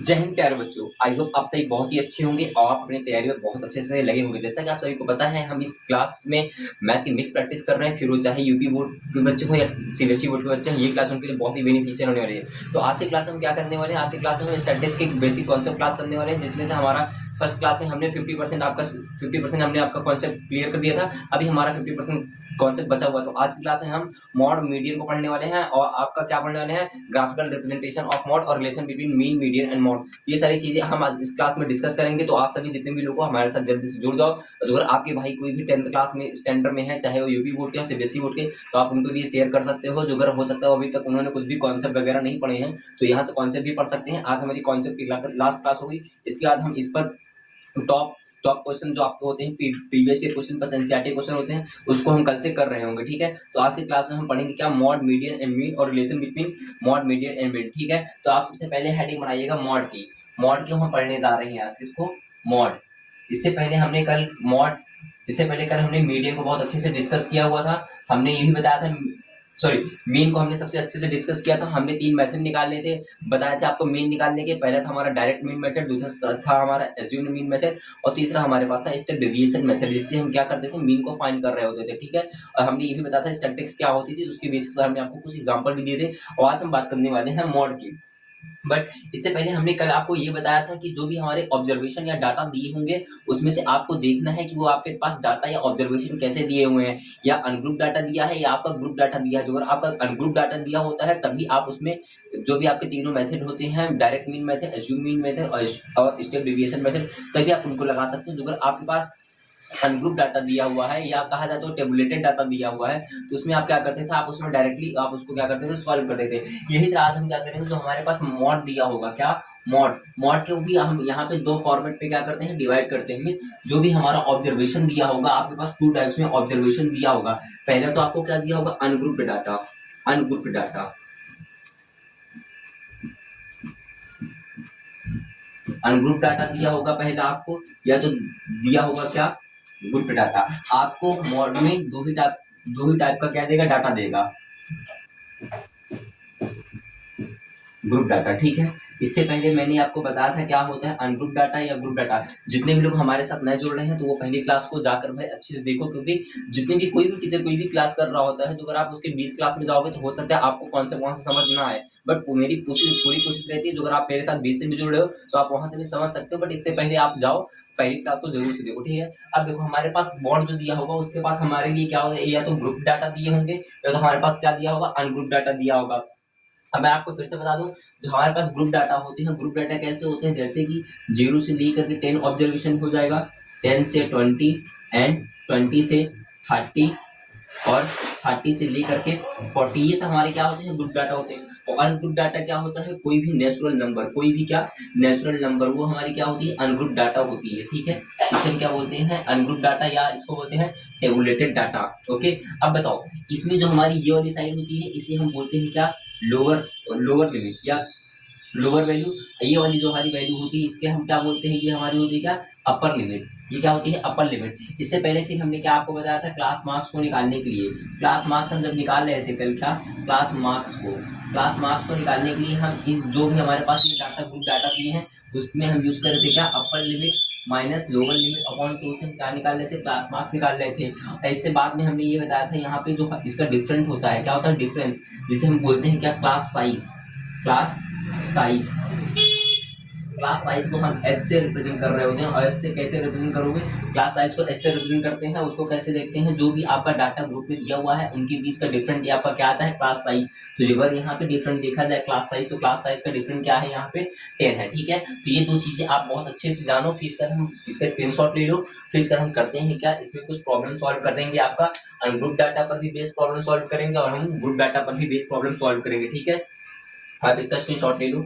जय हिंद प्यारे बच्चों। आई होप आप सभी बहुत ही अच्छे होंगे और आप अपनी तैयारी में बहुत अच्छे से लगे होंगे। जैसा कि आप सभी को पता है, हम इस क्लास में मैथ की मिक्स प्रैक्टिस कर रहे हैं, फिर वो चाहे यूपी बोर्ड के बच्चे हो या सीबीएसई बोर्ड के बच्चे हो, ये क्लास उनके लिए बहुत ही बेनिफिशियल होने वाली है। तो आज की क्लास में हम क्या करने वाले हैं, आज की क्लास में हम स्टैटिस्टिक्स के बेसिक कॉन्सेप्ट क्लास करने वाले हैं, जिसमें से हमारा फर्स्ट क्लास में हमने 50% हमने आपका कॉन्सेप्ट क्लियर कर दिया था। अभी हमारा 50% कॉन्सेप्ट बचा हुआ है। तो आज की क्लास में हम मॉड मीडियन को पढ़ने वाले हैं और आपका क्या पढ़ने वाले हैं, ग्राफिकल रिप्रेजेंटेशन ऑफ मॉड और relation between mean, median and mod. ये सारी चीजें हम आज इस क्लास में डिस्कस करेंगे। तो आप सभी जितने भी लोग हो हमारे साथ जल्दी से जुड़ जाओ। और अगर आपके भाई कोई भी 10th क्लास में स्टैंडर्ड में है, चाहे वो यूपी बोर्ड के हो सीबीएसई बोर्ड के, तो आप उनको भी शेयर कर सकते हो। जो अगर हो सकता है अभी तक उन्होंने कुछ भी कॉन्सेप्ट वगैरह नहीं पढ़े हैं, तो यहाँ से कॉन्सेप्ट भी पढ़ सकते हैं। आज हमारी कॉन्सेप्ट की लास्ट क्लास होगी। इसके बाद हम इस पर टॉप टॉप क्वेश्चन जो आपको होते हैं, प्रीवियस ईयर क्वेश्चन पर एनसीईआरटी क्वेश्चन होते हैं, उसको हम कल से कर रहे होंगे। ठीक है, तो आज की क्लास में हम पढ़ेंगे क्या, मॉड, मीडियन एंड मीन और relation between mod, median and mean. ठीक है, तो आप सबसे पहले हेडिंग बनाइएगा मॉड की। मॉड की हम पढ़ने जा रहे हैं आज किसको, मॉड। इससे पहले हमने कल मॉड इससे पहले कल हमने मीडियन को बहुत अच्छे से डिस्कस किया हुआ था। हमने ये भी बताया था, सॉरी, मीन को हमने सबसे अच्छे से डिस्कस किया था। हमने 3 मेथड निकालने थे, बताए थे आपको मीन निकालने के। पहला था हमारा डायरेक्ट मीन मेथड, दूसरा था हमारा एज्यूम्ड मीन मेथड और तीसरा हमारे पास था स्टेप डेविएशन मेथड, जिससे हम क्या करते थे, मीन को फाइंड कर रहे होते थे। ठीक है, और हमने ये भी बताया था स्टैटिस्टिक्स क्या होती थी, उसके बेसिस पर हमने आपको कुछ एग्जांपल भी दिए थे। और आज हम बात करने वाले हैं मॉड की। बट इससे पहले हमने कल आपको ये बताया था कि जो भी हमारे ऑब्जर्वेशन या डाटा दिए होंगे, उसमें से आपको देखना है कि वो आपके पास डाटा या ऑब्जर्वेशन कैसे दिए हुए हैं, या अनग्रुप डाटा दिया है या आपका ग्रुप डाटा दिया है। जो अगर आपका अनग्रुप डाटा दिया होता है, तभी आप उसमें जो भी आपके तीनों मेथड होते हैं, direct mean method, assume mean method और स्टेप डेविएशन मेथड, तभी आप उनको लगा सकते हैं। जो अगर आपके पास अनग्रुप डाटा दिया हुआ है या कहा जाए तो टेबुलेटेड डाटा दिया हुआ है, तो उसमें आप क्या करते थे, आप उसमें डायरेक्टली आप उसको क्या करते थे, सॉल्व करते थे। यही तरह आज हम क्या करेंगे, जो हमारे पास मॉड दिया होगा, क्या मॉड, मॉड के भी हम यहाँ पे 2 फॉर्मेट पे क्या करते हैं, डिवाइड करते हैं। मींस जो भी हमारा ऑब्जर्वेशन दिया होगा, आपके पास 2 टाइप्स में ऑब्जर्वेशन दिया होगा। पहले तो आपको क्या दिया होगा, ungrouped data, ungrouped data, ungroup data दिया होगा पहले आपको, या तो दिया होगा क्या, ग्रुप डाटा। आपको मॉड में दो ही टाइप का क्या देगा, डाटा देगा, ग्रुप डाटा। ठीक है, इससे पहले मैंने आपको बताया था क्या होता है अनग्रुप डाटा या ग्रुप डाटा। जितने भी लोग हमारे साथ नए जुड़ रहे हैं, तो वो पहली क्लास को जाकर भाई अच्छे से देखो, क्योंकि जितने भी कोई भी टीचर कोई भी क्लास कर रहा होता है, तो अगर आप उसके 20 क्लास में जाओगे, तो हो सकता है आपको कौन सा समझ ना आए। बट मेरी पूरी कोशिश रहती है, जो अगर आप मेरे साथ 20 से भी जुड़ रहे हो, तो आप वहां से भी समझ सकते हो। बट इससे पहले आप जाओ, पहली क्लास को जरूर से देखो। ठीक है, अब देखो हमारे पास बॉन्ड जो दिया होगा, उसके पास हमारे लिए क्या होगा, या तो ग्रुप डाटा दिए होंगे, या तो हमारे पास क्या दिया होगा, अनग्रुप डाटा दिया होगा। अब मैं आपको फिर से बता दूं, जो हमारे पास ग्रुप डाटा होते हैं, ग्रुप डाटा कैसे होते हैं, जैसे कि 0 से लेकर के 10 ऑब्जर्वेशन हो जाएगा, 10 से 20 एंड 20 से 30 और 30 से लेकर के 40, ये सब हमारे क्या होते हैं, ग्रुप डाटा होते हैं। और अनग्रुप डाटा क्या होता है, कोई भी नेचुरल नंबर, कोई भी क्या नेचुरल नंबर, वो हमारी क्या होती है, अनग्रुप डाटा होती है। ठीक है, इसे हम क्या बोलते हैं, अनग्रुप डाटा, या इसको बोलते हैं टेबुलेटेड डाटा। ओके, अब बताओ, इसमें जो हमारी ये वाली साइड होती है, इसे हम बोलते हैं क्या, लोअर लोअर लिमिट या लोअर वैल्यू। ये वाली जो हमारी वैल्यू होती है, इसके हम क्या बोलते हैं, ये हमारी होती है क्या, अपर लिमिट। ये क्या होती है, अपर लिमिट। इससे पहले फिर हमने क्या आपको बताया था, क्लास मार्क्स को निकालने के लिए, क्लास मार्क्स हम जब निकाल रहे थे कल, क्या क्लास मार्क्स को निकालने के लिए हम जो भी हमारे पास ये डाटा ग्रुप डाटा दिए हैं, उसमें हम यूज कर रहे थे क्या, upper limit minus lower limit upon 2 से हम क्या निकाल रहे थे, क्लास मार्क्स निकाल रहे थे। इससे बाद में हमने ये बताया था, यहाँ पे जो इसका डिफरेंट होता है, क्या होता है डिफरेंस, जिसे हम बोलते हैं क्या, class size. Class size class size को हम एस से रिप्रेजेंट कर रहे होते हैं। और एस से कैसे रिप्रेजेंट करोगे, क्लास साइज को एस से रिप्रेजेंट करते हैं। उसको कैसे देखते हैं, जो भी आपका डाटा ग्रुप में दिया हुआ है, उनके बीच का डिफरेंट ये आपका क्या आता है, क्लास साइज। तो अगर यहाँ पे डिफरेंट देखा जाए क्लास साइज, तो क्लास साइज का डिफरेंट क्या है, यहाँ पे 10 है। ठीक है, तो ये 2 चीजें आप बहुत अच्छे से जानो। फिर इसका हम इसका स्क्रीनशॉट ले लो। फिर इसका हम करते हैं क्या, इसमें कुछ प्रॉब्लम सॉल्व कर देंगे। आपका अनग्रुप डाटा पर भी बेस्ड प्रॉब्लम सॉल्व करेंगे और हम ग्रुप डाटा पर भी बेस्ड प्रॉब्लम सॉल्व करेंगे। ठीक है, आप इसका स्क्रीनशॉट ले लो।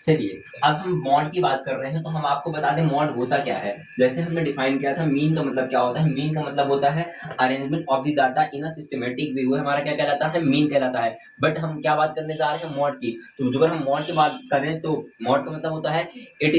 चलिए, अब हम मॉड की बात कर रहे हैं, तो हम आपको बता दें मॉड होता क्या है। जैसे हमने डिफाइन किया था, मीन का मतलब क्या होता है, मीन का मतलब होता है arrangement of the data in a systematic way. वो हमारा क्या कहलाता है, मीन कहलाता है। बट हम क्या बात करने जा रहे हैं, मॉड की। तो जो अगर हम मॉड की बात करें, तो मॉड का मतलब होता है it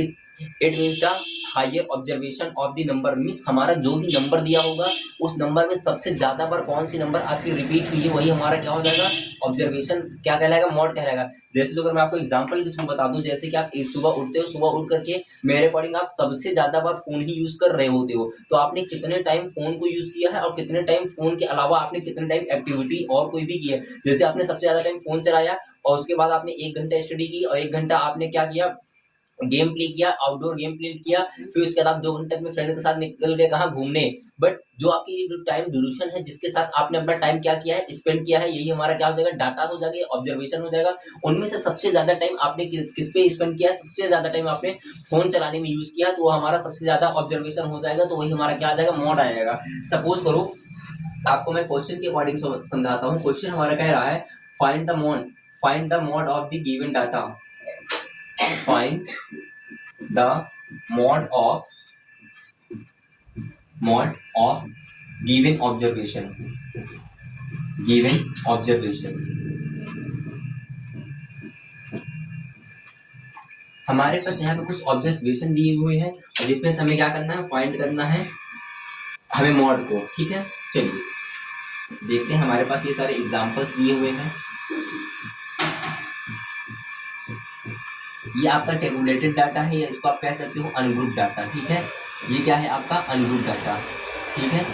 means the higher observation of the number, means हमारा जो भी नंबर दिया होगा उस नंबर में सबसे ज्यादा बार कौन सी नंबर आपकी रिपीट हुई है, वही हमारा क्या हो जाएगा, ऑब्जर्वेशन क्या कहलाएगा, मॉड कहलाएगा। जैसे तो अगर मैं आपको एग्जांपल के थ्रू बता दूं, जैसे कि आप सुबह उठते हो, सुबह उठ करके मेरे अकॉर्डिंग आप सबसे ज्यादा बार फोन ही यूज कर रहे होते हो, तो आपने कितने टाइम फोन को यूज किया है और कितने टाइम फोन के अलावा आपने कितने टाइम एक्टिविटी और कोई भी की है। जैसे आपने सबसे ज्यादा टाइम फोन चलाया और उसके बाद आपने 1 घंटा स्टडी की और 1 घंटा आपने क्या किया, गेम प्ले किया, आउटडोर गेम प्ले किया, फिर उसके बाद 2 घंटे अपने फ्रेंड के साथ निकल गए कहाँ घूमने। बट जो आपकी ये जो टाइम ड्यूरेशन है जिसके साथ आपने अपना टाइम क्या किया है, स्पेंड किया है, यही हमारा क्या हो जाएगा, डाटा हो जाएगा, ऑब्जर्वेशन हो जाएगा। उनमें से सबसे ज्यादा टाइम आपने किस पे स्पेंड किया है, सबसे ज्यादा टाइम आपने फोन चलाने में यूज किया, तो वो हमारा सबसे ज्यादा ऑब्जर्वेशन हो जाएगा, तो वही हमारा क्या आ जाएगा, मॉड आ जाएगा। सपोज करो आपको मैं क्वेश्चन के अकॉर्डिंग समझाता हूँ। क्वेश्चन हमारा कह रहा है find the mod of the given data, find the mod of given observation। हमारे पास यहाँ पे कुछ ऑब्जर्वेशन दिए हुए हैं और जिसमें से हमें क्या करना है, फाइंड करना है हमें मॉड को। ठीक है, चलिए देखते हैं, हमारे पास ये सारे एग्जांपल्स दिए हुए हैं। ये आपका टेबुलेटेड डाटा है या इसको आप कह सकते हो अनग्रुप डाटा। ठीक है, ये क्या है आपका अनग्रुप डाटा। ठीक है,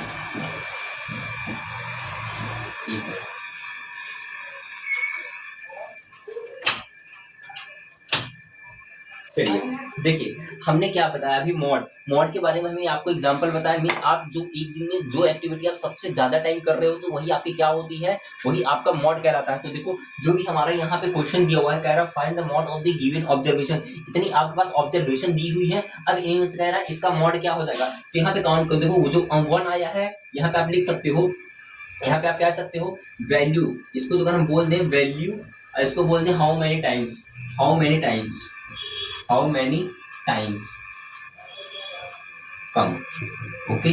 ठीक है, चलिए देखिए हमने क्या बताया अभी, मॉड के बारे में हमने आपको एग्जांपल बताया। मींस आप जो एक दिन में जो एक्टिविटी आप सबसे ज्यादा टाइम कर रहे हो तो वही आपकी क्या होती है, वही आपका मॉड कहलाता है। तो देखो जो भी हमारा यहाँ पे क्वेश्चन दिया हुआ है, कह रहा है find the mod of the given observation. इतनी आपके पास ऑब्जर्वेशन दी हुई है, अब इनमें से कह रहा है इसका मॉड क्या हो जाएगा। तो यहाँ पे काउंट कर देखो, वो जो 1 आया है यहाँ पे आप लिख सकते हो, यहाँ पे आप कह सकते हो वैल्यू, इसको जो अगर हम बोल दें वैल्यू, इसको बोल दें how many times, how many times come, okay,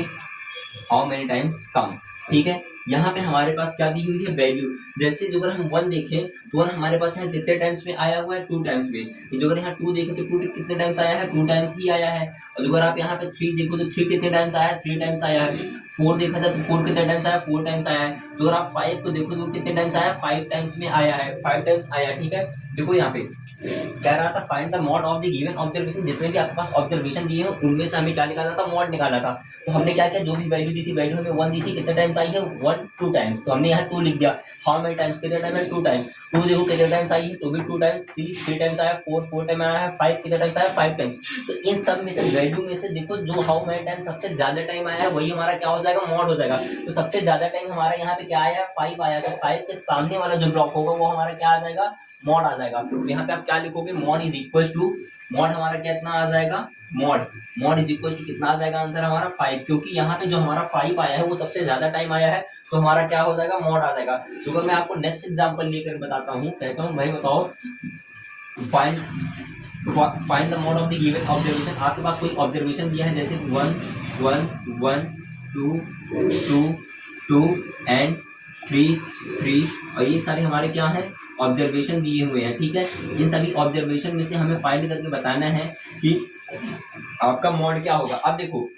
how many times come। ठीक है, यहाँ पे हमारे पास क्या दी हुई है, वैल्यू। जैसे जो अगर हम 1 देखें तो 1 हमारे पास यहाँ कितने टाइम्स में आया हुआ है, 2 टाइम्स में। जो अगर यहाँ 2 देखें तो 2 कितने टाइम्स आया है, 2 टाइम्स ही आया है। और अगर आप यहाँ पे 3 देखो तो 3 कितने टाइम्स आया है, 3 टाइम्स आया है। 4 देखा जाए तो 4 कितने टाइम्स आया, 4 टाइम्स आया है। तो अगर आप 5 को देखो तो कितने टाइम्स आया, 5 टाइम्स में आया है, 5 टाइम्स आया। ठीक है, देखो यहाँ पे कह रहा था find the mod of the given observation, जितने भी आपके पास ऑब्जर्वेशन दिए हो उनमें से हमें क्या निकालना था, मॉड निकालना था। तो हमने क्या किया, जो भी वैल्यू दी थी, वैल्यू हमें 1 दी थी, कितने टाइम्स आई है, 1 2 टाइम्स। तो हमने यहाँ 2 लिख दिया। हाउ मेनी टाइम्स, कितने टाइम है, 2 टाइम्स। 2 देखो कितने टाइम्स आई है, तो भी 2 टाइम्स। 3 टाइम्स आया, 4 टाइम आया है, 5 कितने टाइम्स आया, 5 टाइम्स। तो इन सब में से वैल्यू में से देखो जो हाउ मेनी टाइम सबसे ज्यादा टाइम आया है वही हमारा क्या हो जाएगा, मॉड हो जाएगा। तो सबसे ज्यादा टाइम हमारा यहाँ पे क्या आया, 5 आया। तो 5 के सामने वाला जो ब्लॉक होगा वो हमारा क्या आ जाएगा, मॉड आ जाएगा। तो यहाँ पे आप क्या लिखोगे, mode is equal to, mode हमारा कितना आ जाएगा, मॉड इज इक्वल टू कितना आ जाएगा, आंसर हमारा 5, क्योंकि यहाँ पे जो हमारा 5 आया है वो सबसे ज्यादा टाइम आया है, तो हमारा क्या हो जाएगा, मॉड आ जाएगा। तो अगर मैं आपको नेक्स्ट एग्जांपल लेकर बताता हूँ, कहता हूँ भाई बताओ find find the mod of the given observation. आपके पास कोई ऑब्जर्वेशन दिया है जैसे 1 1 1 2 2 2 एंड 3 3, और ये सारे हमारे क्या हैं, ऑब्जर्वेशन दिए हुए हैं। ठीक है, इन सभी ऑब्जर्वेशन में से हमें फाइंड करके बताना है कि आपका मॉड क्या होगा। अब देखो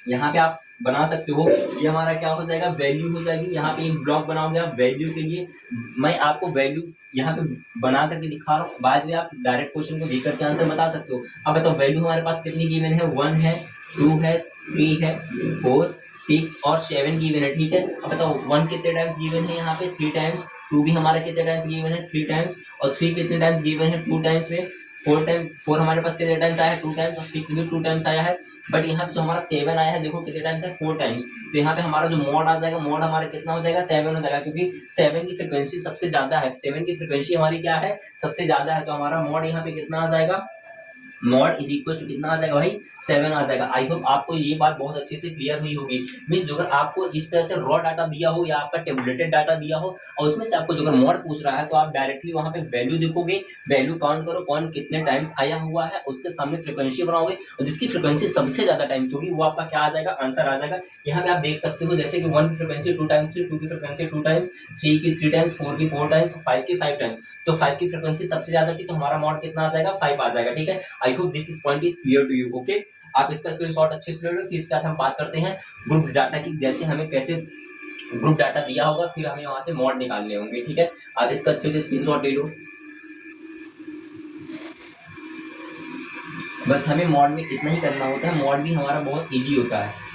यहाँ पे आप बना सकते हो, ये हमारा क्या हो जाएगा, वैल्यू हो जाएगी। यहाँ पे एक ब्लॉक बनाओगे आप वैल्यू के लिए, मैं आपको वैल्यू यहाँ पे बना करके दिखा रहा हूँ, बाद में आप डायरेक्ट क्वेश्चन को देख करके आंसर बता सकते हो। अब बताओ वैल्यू हमारे पास कितनी गिवन है, 1 है, 2 है, 3 है, 4 6 और 7 गिवन है। ठीक है, अब बताओ 1 कितने टाइम्स गिवन है, यहाँ पे 3 टाइम्स। 2 भी हमारा कितने टाइम्स गिवन है, 3 टाइम्स। और 3 कितने टाइम्स गिवन है, 2 टाइम्स में। 4 हमारे पास कितने टाइम्स आया है, 2 टाइम्स। और 6 भी 2 टाइम्स आया है। बट यहाँ पे जो हमारा 7 आया है देखो कितने टाइम्स है, 4 टाइम्स। तो यहाँ पे हमारा जो मॉड आ जाएगा, मॉड हमारा कितना हो जाएगा, 7 हो जाएगा, क्योंकि 7 की फ्रिक्वेंसी सबसे ज्यादा है। 7 की फ्रिक्वेंसी हमारी क्या है, सबसे ज्यादा है। तो हमारा मॉड यहाँ पे कितना आ जाएगा, मॉड इज इक्वल टू कितना आ जाएगा भाई, 7 आ जाएगा। आई होप आपको ये बात बहुत अच्छे से क्लियर हुई होगी। मींस जो अगर आपको इस तरह से रॉ डाटा दिया हो या आपका टेबुलेटेड डाटा दिया हो और उसमें से आपको जो अगर मॉड पूछ रहा है तो आप डायरेक्टली वहां पे वैल्यू देखोगे, वैल्यू काउंट करो कौन कितने टाइम्स आया हुआ है, उसके सामने फ्रिक्वेंसी बनाओगे और जिसकी फ्रिक्वेंसी सबसे ज्यादा टाइम्स होगी वो आपका क्या आ जाएगा, आंसर आ जाएगा। यहाँ पे आप देख सकते हो जैसे कि 1 की फ्रिक्वेंसी 2 टाइम्स, 2 की फ्रिक्वेंसी 2 टाइम्स, 3 की 3 टाइम्स, 4 की 4 टाइम्स, 5 की 5 टाइम्स। तो 5 की फ्रिक्वेंसी सबसे ज्यादा थी तो हमारा मॉड कितना आ जाएगा, 5 आ जाएगा। ठीक है, I hope this is point is clear to you. Okay, आप इसका स्क्रीनशॉट अच्छे से ले लो। फिर इसके बाद हम बात करते हैं ग्रुप डाटा की, जैसे हमें कैसे ग्रुप डाटा दिया होगा फिर हमें वहां से मॉड निकालने होंगे, ठीक है। आप इसका अच्छे से स्क्रीनशॉट ले लो। बस हमें मॉड में इतना ही करना होता है, मॉड भी हमारा बहुत ईजी होता है।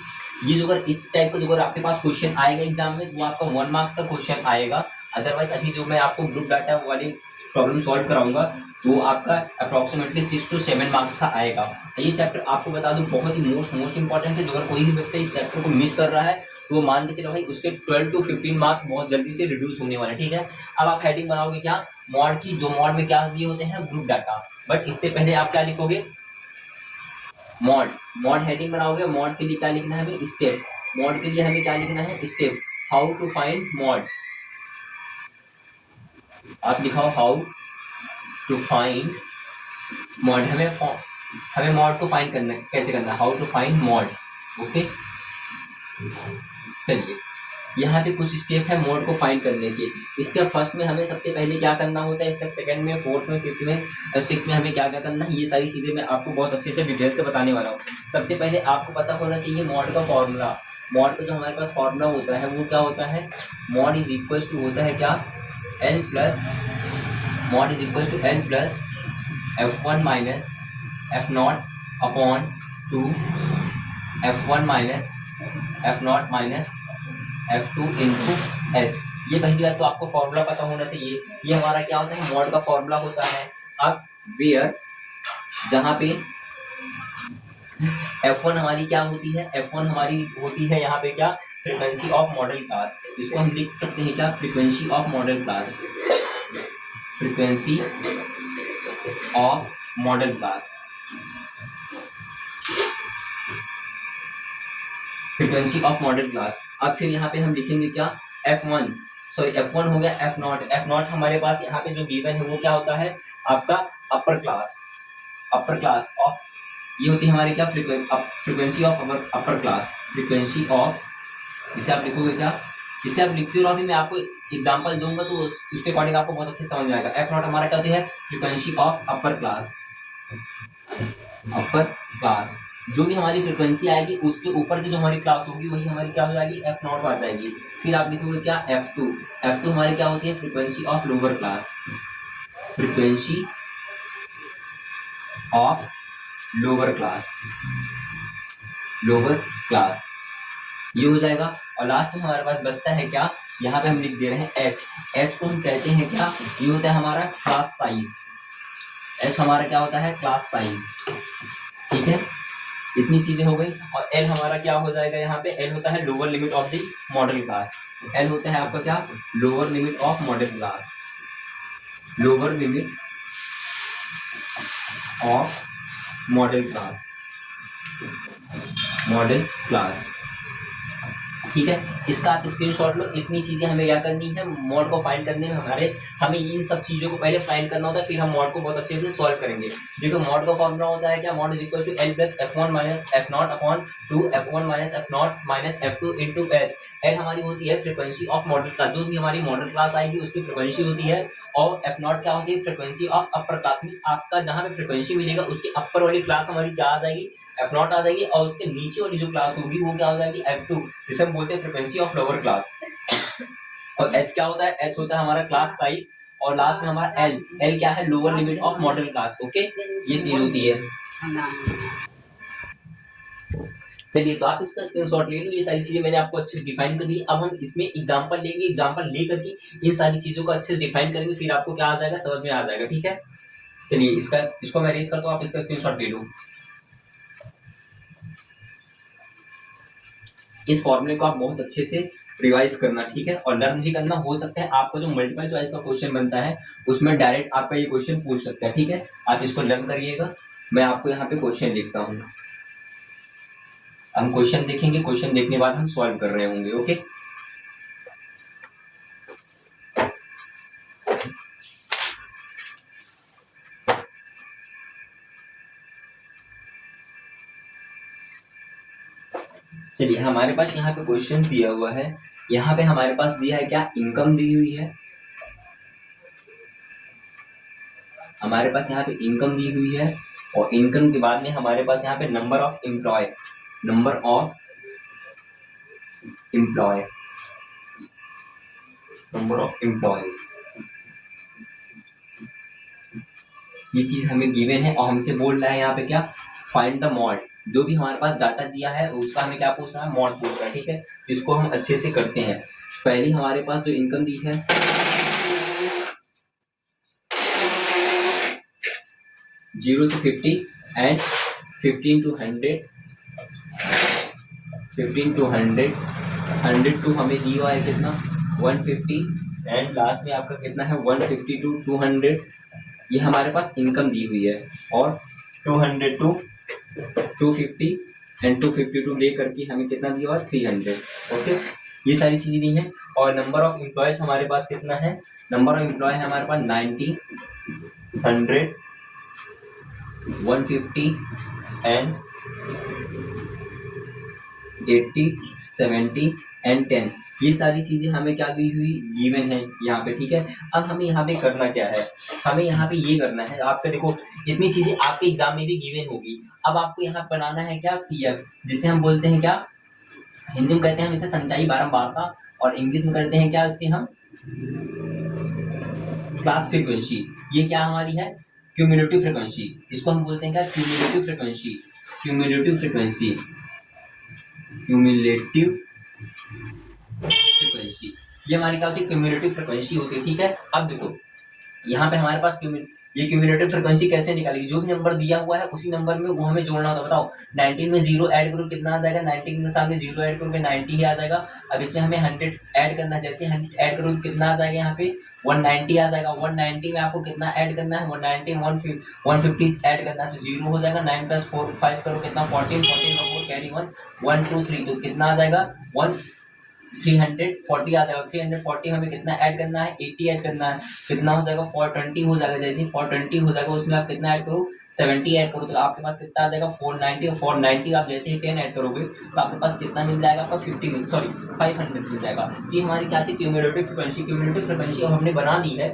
ये जो अगर इस टाइप का जो अगर आपके पास क्वेश्चन आएगा एग्जाम में, वो आपका 1 मार्क्स का क्वेश्चन आएगा। अदरवाइज अभी जो मैं आपको ग्रुप डाटा वाली प्रॉब्लम सॉल्व कराऊंगा वो आपका अप्रोक्सीमेटली 6 to 7 मार्क्स का आएगा। ये चैप्टर आपको बता दूं बहुत ही मोस्ट इंपॉर्टेंट है। जो अगर कोई भी बच्चा इस चैप्टर को मिस कर रहा है तो वो मान के चलो भाई उसके 12 to 15 मार्क्स बहुत जल्दी से रिड्यूस होने वाले, ठीक है। अब आप हेडिंग बनाओगे क्या, मॉड की, जो मॉड में क्या दिए होते हैं, ग्रुप डाटा। बट इससे पहले आप क्या लिखोगे, मॉड। मॉड हेडिंग बनाओगे, मॉड के लिए क्या लिखना है हमें, स्टेप। मॉड के लिए हमें क्या लिखना है, step. How to find mode, आप लिखाओ हाउ टू फाइंड मॉड। हमें मॉड को फाइंड करना है, कैसे करना है, how to find mode. Okay, चलिए यहाँ पे कुछ स्टेप है मॉड को फाइंड करने के। स्टेप फर्स्ट में हमें सबसे पहले क्या करना होता है, स्टेप सेकंड में, फोर्थ में, फिफ्थ में और सिक्स में हमें क्या क्या करना है, ये सारी चीजें मैं आपको बहुत अच्छे से डिटेल से बताने वाला हूँ। सबसे पहले आपको पता होना चाहिए मॉड का फॉर्मूला। मॉड का जो हमारे पास फॉर्मूला होता है वो क्या होता है, मॉड इज इक्वल टू होता है क्या, L plus, mode is equal to L plus F1 minus F0 upon 2 F1 minus F0 minus F2 into H. ये पहली बात तो आपको फॉर्मूला पता होना चाहिए। ये हमारा क्या होता है, मॉड का फॉर्मूला होता है। अब वेयर, जहां पे F1 हमारी क्या होती है, F1 हमारी होती है यहाँ पे क्या, फ्रीक्वेंसी ऑफ मॉडल क्लास। इसको हम लिख सकते हैं क्या, frequency of model class, frequency of model class, frequency of model class. अब फिर यहाँ पे हम लिखेंगे क्या, F1, सॉरी F1 हो गया, F0 हमारे पास यहाँ पे जो गिवन है वो क्या होता है आपका upper class, upper class of, ये होती है हमारी क्या, frequency of upper class, frequency of, इसे आप लिखोगे क्या, इसे आप लिखते हो, अभी मैं आपको एग्जांपल दूंगा तो उसके अकॉर्डिंग आपको बहुत अच्छे समझ में आएगा। F0 हमारा क्या होती है, frequency of upper class, upper class. जो भी हमारी फ्रीक्वेंसी आएगी उसके ऊपर की जो हमारी क्लास होगी वही हमारी क्या हो जाएगी, F0 आ जाएगी। फिर आप लिखोगे क्या, F2, F2 हमारी क्या होती है, frequency of lower class, frequency of lower class, lower class, ये हो जाएगा। और लास्ट में हमारे पास बचता है क्या, यहाँ पे हम लिख दे रहे हैं H। H को हम कहते हैं क्या, ये होता है हमारा क्लास साइज। H हमारा क्या होता है, क्लास साइज, ठीक है। इतनी चीजें हो गई। और L हमारा क्या हो जाएगा, यहाँ पे L होता है lower limit of the model class. L होता है आपका क्या, lower limit of model class, lower limit of model class, model class, ठीक है। इसका आप स्क्रीनशॉट लो। इतनी चीजें हमें क्या करनी है, मॉड को फाइंड करने में हमें इन सब चीजों को पहले फाइंड करना होता है, फिर हम मॉड को बहुत अच्छे से सॉल्व करेंगे। देखो मॉड का फॉर्मूला होता है क्या, mode is equal to L plus F1 minus F0 upon 2 F1 minus F0 minus F2 into H. L हमारी होती है फ्रीक्वेंसी ऑफ मॉडल क्लास, जो भी हमारी मॉडल क्लास आएगी उसकी फ्रीक्वेंसी होती है। और F0 क्या होती है, frequency of upper class, means आपका जहां पे फ्रीक्वेंसी मिलेगा उसके अपर वाली क्लास हमारी क्या आ जाएगी, F0 आ जाएगी। और उसके नीचे वाली जो क्लास होगी वो क्या हो जाएगी, F2, जिसे हम बोलते हैं फ्रीक्वेंसी ऑफ लोअर क्लास। और H क्या होता है, H होता है हमारा क्लास साइज। और लास्ट में हमारा L, L क्या है, lower limit of model class. Okay, ये चीज होती है। चलिए तो आप इसका स्क्रीनशॉट ले लो। ये सारी चीजें मैंने आपको अच्छे से डिफाइन कर दी। अब हम इसमें एग्जांपल लेंगे, एग्जांपल लेकर के इन सारी चीजों को अच्छे से डिफाइन करेंगे, फिर आपको क्या आ जाएगा, समझ में आ जाएगा, ठीक है। चलिए इसको मैं रेज करता हूँ, आप इसका स्क्रीनशॉट ले लो। इस फॉर्मूले को आप बहुत अच्छे से रिवाइज करना, ठीक है, और लर्न भी करना। हो सकता है आपको जो मल्टीपल चॉइस का क्वेश्चन बनता है उसमें डायरेक्ट आपका ये क्वेश्चन पूछ सकता है, ठीक है। आप इसको लर्न करिएगा। मैं आपको यहाँ पे क्वेश्चन लिखता हूँ, हम क्वेश्चन देखेंगे, क्वेश्चन देखने के बाद हम सॉल्व कर रहे होंगे। ओके, चलिए हमारे पास यहाँ पे क्वेश्चन दिया हुआ है। यहाँ पे हमारे पास दिया है क्या, इनकम दी हुई है, हमारे पास यहाँ पे इनकम दी हुई है और इनकम के बाद में हमारे पास यहाँ पे number of employ, number of employ, number of employees, ये चीज हमें गिवन है और हमसे बोल रहा है यहाँ पे क्या, फाइंड द मॉड। जो भी हमारे पास डाटा दिया है उसका हमें क्या पूछ रहा है, मॉड पूछ रहा है, ठीक है। जिसको हम अच्छे से करते हैं। पहली हमारे पास जो इनकम दी है 0 से 50 एंड 15 to 100, 15 to 100, 100 to हमें दिया हुआ है कितना 150 एंड लास्ट में आपका कितना है 150 to 200, ये हमारे पास इनकम दी हुई है। और 200 to 250 एंड 250 टू ले करके हमें कितना दिया हुआ 300। ओके, ये सारी चीजें दी हैं। और नंबर ऑफ एम्प्लॉयज हमारे पास कितना है, नंबर ऑफ एम्प्लॉय है हमारे पास 90, 100, 150 एंड 80, 70 एंड 10, ये सारी चीजें हमें क्या दी हुई गिवन है यहाँ पे, ठीक है। अब हमें यहाँ पे करना क्या है, हमें यहाँ पे ये करना है, आपका देखो इतनी चीजें आपके एग्जाम में भी गिवन होगी। अब आपको यहाँ बनाना है क्या, CF, जिसे हम बोलते हैं क्या, हिंदी में कहते हैं हम इसे संचाई बारंबारता, और इंग्लिश में करते हैं क्या इसकी हम क्लास फ्रीक्वेंसी। ये क्या हमारी है, क्यूमुलेटिव फ्रीक्वेंसी, इसको हम बोलते हैं क्या, cumulative frequency, cumulative frequency, cumulative frequency, ये हमारी क्या होती है, क्यूमुलेटिव फ्रीक्वेंसी होती है, ठीक है। अब देखो यहाँ पे हमारे पास ये क्यूमुलेटिव फ्रीक्वेंसी कैसे निकालेगी, जो भी नंबर दिया हुआ है उसी नंबर में वो हमें जोड़ना होता है। बताओ 19 में 0 ऐड करो कितना आ जाएगा, 19 के सामने 0 ऐड करोगे 90 ही आ जाएगा। अब इसमें हमें 100 ऐड करना है, जैसे 100 ऐड करोगे कितना आ जाएगा यहाँ पे 190 आ जाएगा। 190 में आपको कितना ऐड करना है 190, 150 ऐड करना है, तो 0 हो जाएगा। 9 + 4 5 करो कितना 14, 14 का 4 कैरी 1, 1 2 3, तो कितना आ जाएगा 340 आ जाएगा। 340 हमें कितना ऐड करना है 80 ऐड करना है, कितना हो जाएगा 420 हो जाएगा। जैसे 420 हो जाएगा उसमें आप कितना ऐड करो 70 ऐड करो, तो आपके पास कितना आ जाएगा 490, और 490 आप जैसे ही 10 ऐड करोगे तो आपके पास कितना मिल जाएगा आपका 500 मिल जाएगा। तो ये हमारी क्या थी, क्यूमुलेटिव फ्रीक्वेंसी। क्यूमुलेटिव फ्रीक्वेंसी अब हमने बना दी है।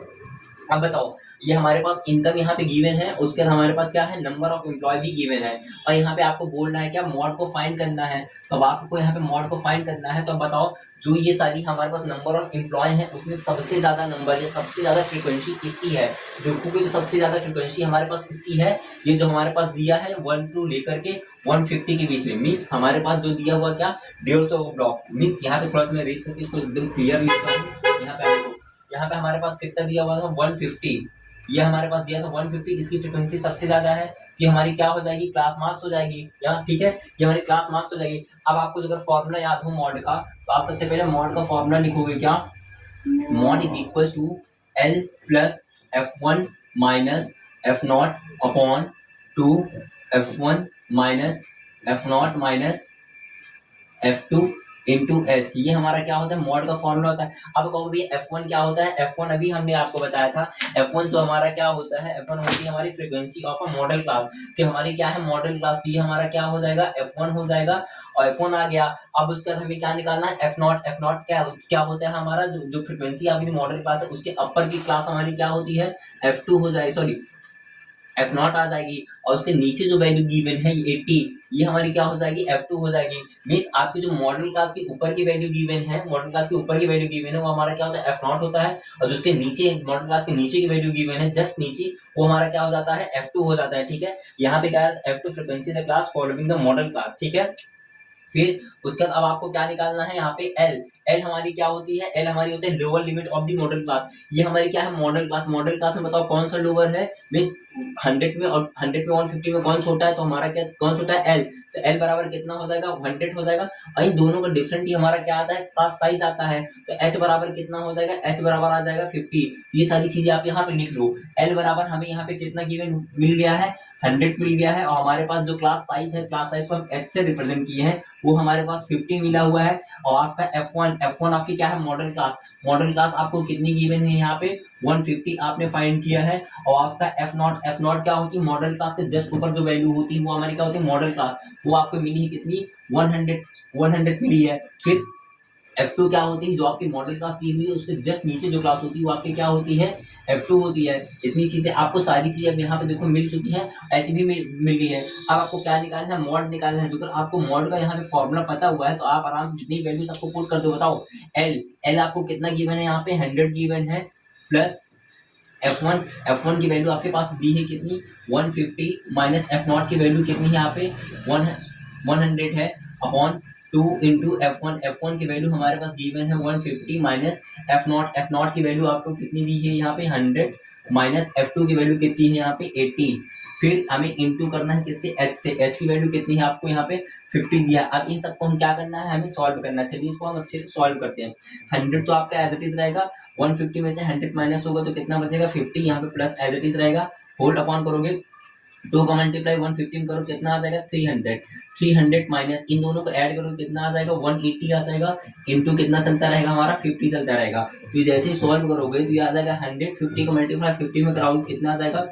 अब बताओ ये हमारे पास इनकम यहाँ पे गिवन है, उसके बाद हमारे पास क्या है, नंबर ऑफ एम्प्लॉय भी गिवन है, और यहाँ पे आपको बोल रहा है क्या, मॉड को फाइंड करना है। तो अब आपको यहाँ पे मॉड को फाइंड करना है, तो बताओ जो ये सारी हमारे पास नंबर ऑफ एम्प्लॉय है उसमें सबसे ज्यादा नंबर है, सबसे ज्यादा फ्रीक्वेंसी किसकी है, देखोगे तो सबसे ज्यादा फ्रीक्वेंसी हमारे पास किसकी है, ये जो हमारे पास दिया है 1 to लेकर के 150 के बीच में। मीन्स हमारे पास जो दिया हुआ क्या 150 ब्लॉक। मीन्स यहाँ पे थोड़ा सा मैं रेस करके इसको एकदम क्लियर लिखता हूँ। यहाँ पे हमारे पास कितना दिया हुआ था 150, ये हमारे पास दिया था 150, इसकी फ्रीक्वेंसी सबसे ज्यादा है, कि हमारी क्या हो जाएगी क्लास मार्क्स हो जाएगी यहाँ, ठीक है, ये हमारी क्लास मार्क्स हो जाएगी। अब आपको अगर फॉर्मूला याद हो मॉड का, तो आप सबसे पहले मॉड का फॉर्मूला लिखोगे क्या, mode is equal to L plus F1 minus F0 upon 2 F1 minus F0 minus F2 into H, ये हमारा क्या होता है मॉड का फॉर्मूला होता है। अब कहोगे भैया F1 क्या होता है, F1 अभी हमने आपको बताया था, F1 जो हमारा क्या होता है, F1 होती है हमारी frequency of a model class, कि हमारी क्या है मॉडल क्लास, तो ये हमारा क्या हो जाएगा F1 हो जाएगा, और F1 आ गया। अब उसके बाद हमें क्या निकालना है F0, F0 क्या होता है हमारा जो फ्रीक्वेंसी आपकी मॉडल क्लास है उसके अपर की क्लास हमारी क्या होती है F2 हो जाएगी, सॉरी F0 आ जाएगी, और उसके नीचे जो वैल्यू गिवन है 80, ये हमारी क्या हो जाएगी F2 हो जाएगी। मींस आपकी जो मॉडल क्लास के ऊपर की वैल्यू गिवन है, मॉडल क्लास के ऊपर की वैल्यू गिवन है वो हमारा क्या होता है F0 होता है, और जो उसके नीचे मॉडल क्लास के नीचे की वैल्यू गिवन है जस्ट नीचे, वो हमारा क्या हो जाता है F2 हो जाता है, ठीक है। यहाँ पे क्या है F2 frequency the class following the model class, ठीक है। फिर उसके बाद अब आपको क्या निकालना है यहाँ पे एल हमारी क्या होती है, एल हमारी होती है lower limit of the model class. ये हमारी क्या है मॉडल क्लास, मॉडल क्लास में बताओ कौन सा लोअर है, मींस 100 में और 100 में 150 में कौन छोटा है, तो हमारा क्या कौन छोटा है एल, तो एल बराबर कितना हो जाएगा 100 हो जाएगा। और इन दोनों का डिफरेंट ही हमारा क्या आता है क्लास साइज आता है, तो एच बराबर कितना हो जाएगा, एच बराबर आ जाएगा 50। ये सारी चीजें आप यहाँ पे लिख लो। एल बराबर हमें यहाँ पे कितना गिवन मिल गया है 100 मिल गया है, और हमारे पास जो क्लास साइज है, क्लास साइज को हम एच से रिप्रेजेंट किए हैं, वो हमारे पास 50 मिला हुआ है। और आपका F1 आपकी क्या है मॉडल क्लास, मॉडल क्लास आपको कितनी गिवन है यहाँ पे 150 आपने फाइंड किया है। और आपका F0 क्या होती है मॉडल क्लास के जस्ट ऊपर जो वैल्यू होती है वो हमारी क्या होती है मॉडल क्लास, वो आपको मिली है कितनी 100 मिली है। फिर F2 क्या होती है, जो आपकी मॉडल क्लास दी हुई है उसके जस्ट नीचे जो क्लास होती है वो आपकी क्या होती है, F2 होती है। इतनी चीजें आपको सारी चीजें अब यहाँ पे देखो मिल चुकी है, ऐसी भी मिल रही है। अब आपको क्या निकालना है, मॉड निकालना है। जो अगर आपको मॉड का यहाँ पे फॉर्मूला पता हुआ है तो आप आराम से जितनी वैल्यूज आपको पुट कर दो। बताओ एल आपको कितना गिवन है, यहाँ पे 100 गिवन है, प्लस F1 की वैल्यू आपके पास दी है कितनी, 150, माइनस F0 की वैल्यू कितनी है यहाँ पे 100 है, अपॉन 2 इंटू F1 की वैल्यू हमारे पास गिवन है 150, माइनस F0 की वैल्यू आपको कितनी दी है यहाँ पे 100, माइनस F2 की वैल्यू कितनी है यहाँ पे 80। फिर हमें इंटू करना है किससे, h से। h की वैल्यू कितनी है आपको यहाँ पे 50 दिया। अब इन सबको हम क्या करना है, हमें सॉल्व करना है। चलिए इसको हम अच्छे से सॉल्व करते हैं। 100 तो आपका एज इट इज रहेगा, 150 में से 100 माइनस होगा तो कितना बचेगा 50, यहाँ पे प्लस एज इट इज रहेगा, होल्ड अपॉन करोगे 2 का मल्टीप्लाई 150 करो कितना आ जाएगा 300, 300 माइनस इन दोनों को ऐड करो कितना आ जाएगा 180 आ जाएगा, इंटू कितना चलता रहेगा हमारा 50 चलता रहेगा। तो जैसे ही सॉल्व करोगे तो ये आ जाएगा 150 का मल्टीप्लाई 50 में कराओगे कितना आ जाएगा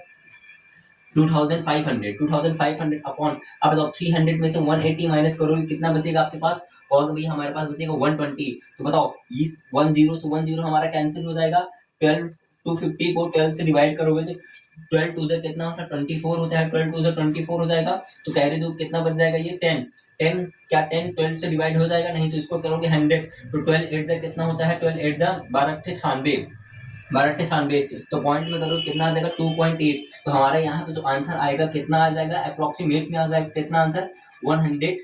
2500 अपॉन, अब बताओ 300 में से 180 माइनस करोगे कितना बचेगा आपके पास, और भैया हमारे पास बचेगा 120। तो बताओ इस 10 से 10 हमारा कैंसिल हो जाएगा, 12 250 को 12 से डिवाइड करोगे तो 12 टू से कितना होता है 24 होता है, 12 टू से 24 हो जाएगा, तो कैरी दो कितना बच जाएगा ये 10, 10 क्या 10 12 से डिवाइड हो जाएगा, नहीं तो इसको करोगे 100, तो 12 8 जा कितना होता है, 12 8 जा 12 96, 1296, तो पॉइंट में करो कितना आ जाएगा 2.8। तो हमारे यहाँ पे जो आंसर आएगा कितना आ जाएगा, अप्रोक्सीमेट में आ जाएगा कितना आंसर 100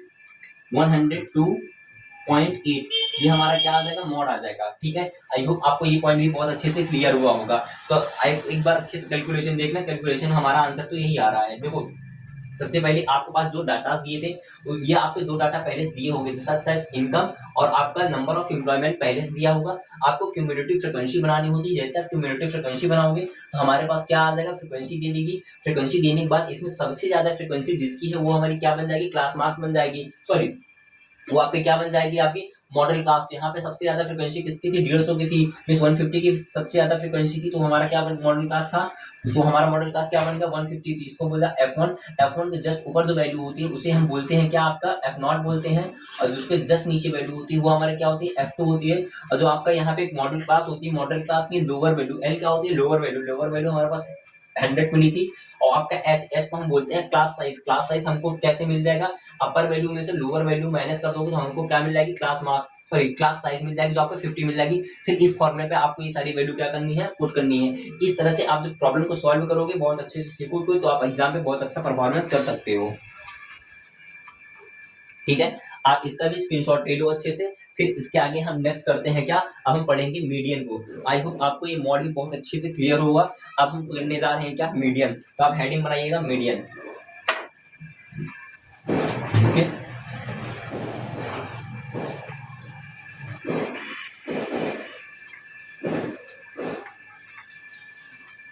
102.8। ये हमारा क्या आ जाएगा, मॉड आ जाएगा। ठीक है, आई होप आपको ये पॉइंट भी बहुत अच्छे से क्लियर हुआ होगा। तो एक बार अच्छे से कैलकुलेशन देखना, कैलकुलेशन हमारा आंसर तो यही आ रहा है। देखो सबसे पहले आपके पास जो डाटा दिए थे ये आपके दो डाटा पहले से दिए होंगे, जैसा इनकम और आपका नंबर ऑफ एम्प्लॉयमेंट पहले से दिया होगा। आपको क्यूमुलेटिव फ्रीक्वेंसी बनानी होती है, जैसे आप क्यूमुलेटिव फ्रीक्वेंसी बनाओगे तो हमारे पास क्या आ जाएगा, फ्रीक्वेंसी दे देगी। फ्रीक्वेंसी देने के बाद इसमें सबसे ज्यादा फ्रीक्वेंसी जिसकी है वो हमारी क्या बन जाएगी, क्लास मार्क्स बन जाएगी, सॉरी वो आपकी क्या बन जाएगी, आपकी मॉडल क्लास। तो यहाँ पे सबसे ज्यादा फ्रीक्वेंसी किसकी थी, 150 की थी, मींस 150 की सबसे ज्यादा फ्रीक्वेंसी थी, तो हमारा क्या मॉडल क्लास था, तो हमारा मॉडल क्लास क्या बनेगा 150 थी, इसको बोला F1। F1 के जस्ट ऊपर जो वैल्यू होती है उसे हम बोलते हैं क्या, आपका F0 बोलते हैं, और जिसके जस्ट नीचे वैल्यू होती है वो हमारे क्या होती है F2 होती है। और जो आपका यहाँ पे एक मॉडल क्लास होती है, मॉडल क्लास की लोअर वैल्यू L क्या होती है, लोअर वैल्यू, लोअर वैल्यू हमारे पास 100 मिली थी। और आपका एच को हम बोलते हैं क्लास साइज, क्लास साइज हमको कैसे मिल जाएगा, अपर वैल्यू में से लोअर वैल्यू माइनस कर दोगे तो हमको क्या मिल जाएगी, class marks, sorry class size मिल जाएगी जो आपको 50 मिल जाएगी। फिर इस फॉर्मूले पे आपको ये सारी वैल्यू क्या करनी है, पुट करनी है। इस तरह से आप जब प्रॉब्लम को सॉल्व करोगे बहुत अच्छे से सीखोगे तो आप एग्जाम में बहुत अच्छा परफॉर्मेंस कर सकते हो। ठीक है, आप इसका भी स्क्रीनशॉट ले लो अच्छे से। फिर इसके आगे हम नेक्स्ट करते हैं क्या, अब हम पढ़ेंगे मीडियन को। आई होप आपको ये मॉडल बहुत अच्छे से क्लियर होगा। अब हम करने जा रहे हैं क्या, मीडियन। तो आप हेडिंग बनाइएगा मीडियन। ठीक है,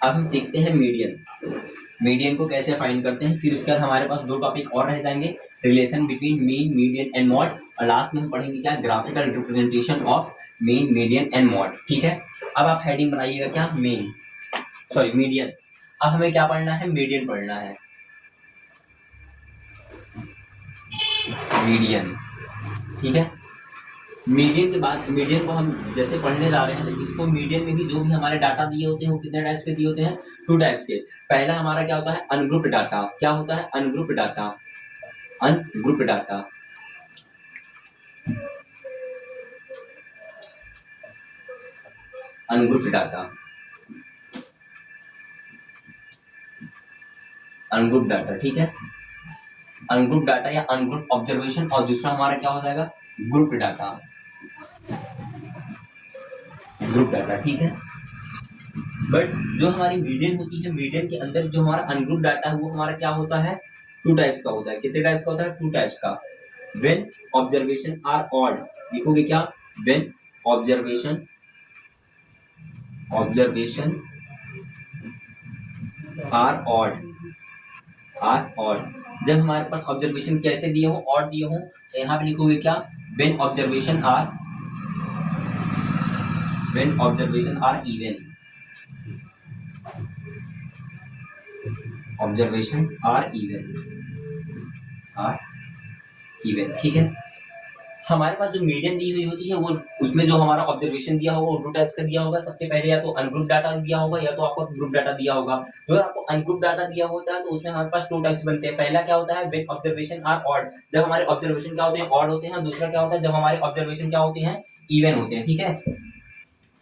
अब हम सीखते हैं मीडियन। मीडियन को कैसे फाइंड करते हैं, फिर उसके बाद हमारे पास दो टॉपिक और रह जाएंगे, relation between mean, median and mod, और लास्ट में हम पढ़ेंगे क्या, graphical representation of mean, median and mod. ठीक है, अब आप हेडिंग बनाइएगा क्या, मीन, सॉरी मीडियन। अब हमें क्या पढ़ना है, मीडियन पढ़ना है, मीडियन। ठीक है, मीडियन के बाद, मीडियन को हम जैसे पढ़ने जा रहे हैं तो इसको मीडियन में भी जो भी हमारे डाटा दिए होते हैं वो कितने टाइप्स के दिए होते हैं, 2 टाइप्स के। पहला हमारा क्या होता है, अनग्रुप्ड डाटा। क्या होता है, ungrouped data, ungrouped data, ungrouped data, ungrouped data. ठीक है, अनग्रुप्ड डाटा या अनग्रुप्ड ऑब्जर्वेशन, और दूसरा हमारा क्या हो जाएगा, ग्रुप डाटा, ग्रुप डाटा। ठीक है, बट जो हमारी मीडियन होती है, मीडियन के अंदर जो हमारा अनग्रुप डाटा है वो हमारा क्या होता है, 2 टाइप्स का होता है। कितने टाइप्स का होता है, 2 टाइप्स का। व्हेन ऑब्जर्वेशन आर ऑड, लिखोगे क्या, when observation, observation are odd, are odd. जब हमारे पास ऑब्जर्वेशन कैसे दिए हो, ऑड दिए हो, तो यहाँ पे लिखोगे क्या, when observation are, when observation are even, observation are even, are even. ठीक है, हमारे पास जो मीडियन दी हुई होती है वो उसमें जो हमारा ऑब्जर्वेशन दिया होगा वो दो टाइप्स का दिया होगा। सबसे पहले या तो अनग्रुप डाटा दिया होगा या तो आपको ग्रुप डाटा दिया होगा। जो आपको अनग्रुप डाटा दिया होता है तो उसमें हमारे पास 2 टाइप्स बनते हैं। पहला क्या होता है व्हेन ऑब्जर्वेशन आर ऑड, जब हमारे ऑब्जर्वेशन क्या होते हैं ऑड होते हैं। दूसरा क्या होता है जब हमारे ऑब्जर्वेशन क्या होते हैं इवन होते हैं। ठीक है,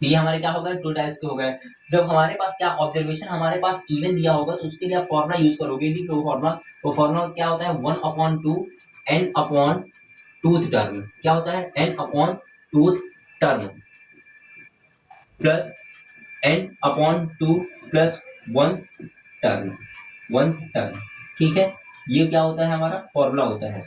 तो ये हमारे क्या हो गए 2 टाइप्स के हो गए। जब हमारे पास क्या ऑब्जर्वेशन हमारे पास इवन दिया होगा तो उसके लिए आप फॉर्मूला यूज करोगे भी। तो फॉर्मूला क्या होता है 1/2 n अपॉन टूथ टर्म। क्या होता है n upon tooth term plus n upon 2 plus one term, one term. ठीक है, ये क्या होता है हमारा फॉर्मूला होता है।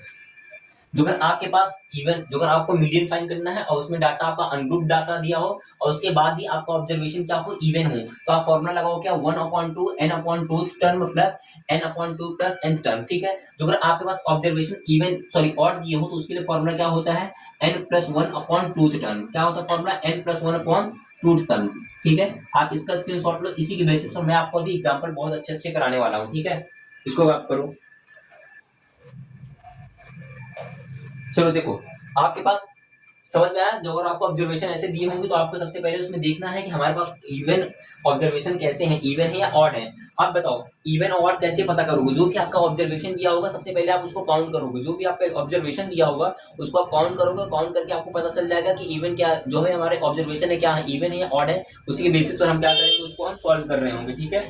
जो अगर आपके पास इवन जो अगर आपको मीडियन फाइंड करना है और उसमें डाटा आपका अनग्रुप डाटा दिया हो और उसके बाद ही आपका ऑब्जर्वेशन क्या हो इवन हो, तो आप फॉर्मूला लगाओ क्या 1/2 n/2 term plus n/2 plus n term. ठीक है, जो अगर आपके पास ऑब्जर्वेशन इवन सॉरी ऑड दिए हो तो उसके लिए फॉर्मूला क्या होता है n+1/2 टर्म। क्या होता है फॉर्मूला n+1/2 टर्म। ठीक है, आप इसका स्क्रीनशॉट लो। इसी के बेसिस पर मैं आपको अभी एग्जांपल बहुत अच्छे अच्छे कराने वाला हूँ। ठीक है, इसको आप करो। चलो देखो, आपके पास समझ में आया। जो अगर आपको ऑब्जर्वेशन ऐसे दिए होंगे तो आपको सबसे पहले उसमें देखना है कि हमारे पास इवन ऑब्जर्वेशन कैसे हैं, इवन है या ऑड है। आप बताओ इवन और ऑड कैसे पता करोगे। जो भी आपका ऑब्जर्वेशन दिया होगा सबसे पहले आप उसको काउंट करोगे। जो भी आपका ऑब्जर्वेशन दिया होगा उसको आप काउंट करोगे। काउंट करके आपको पता चल जाएगा कि इवन क्या जो है हमारे ऑब्जर्वेशन है क्या है, इवन है या ऑड है। उसी के बेसिस पर हम क्या करेंगे उसको हम सॉल्व कर रहे होंगे। ठीक है,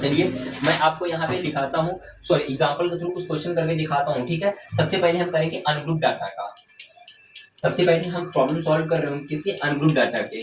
चलिए मैं आपको यहाँ पे दिखाता हूँ, सॉरी एग्जाम्पल के थ्रू कुछ क्वेश्चन करके दिखाता हूँ। ठीक है, सबसे पहले हम करेंगे अनग्रुप डाटा का। सबसे पहले हम प्रॉब्लम सॉल्व कर रहे हैं किसके अनग्रुप डाटा के।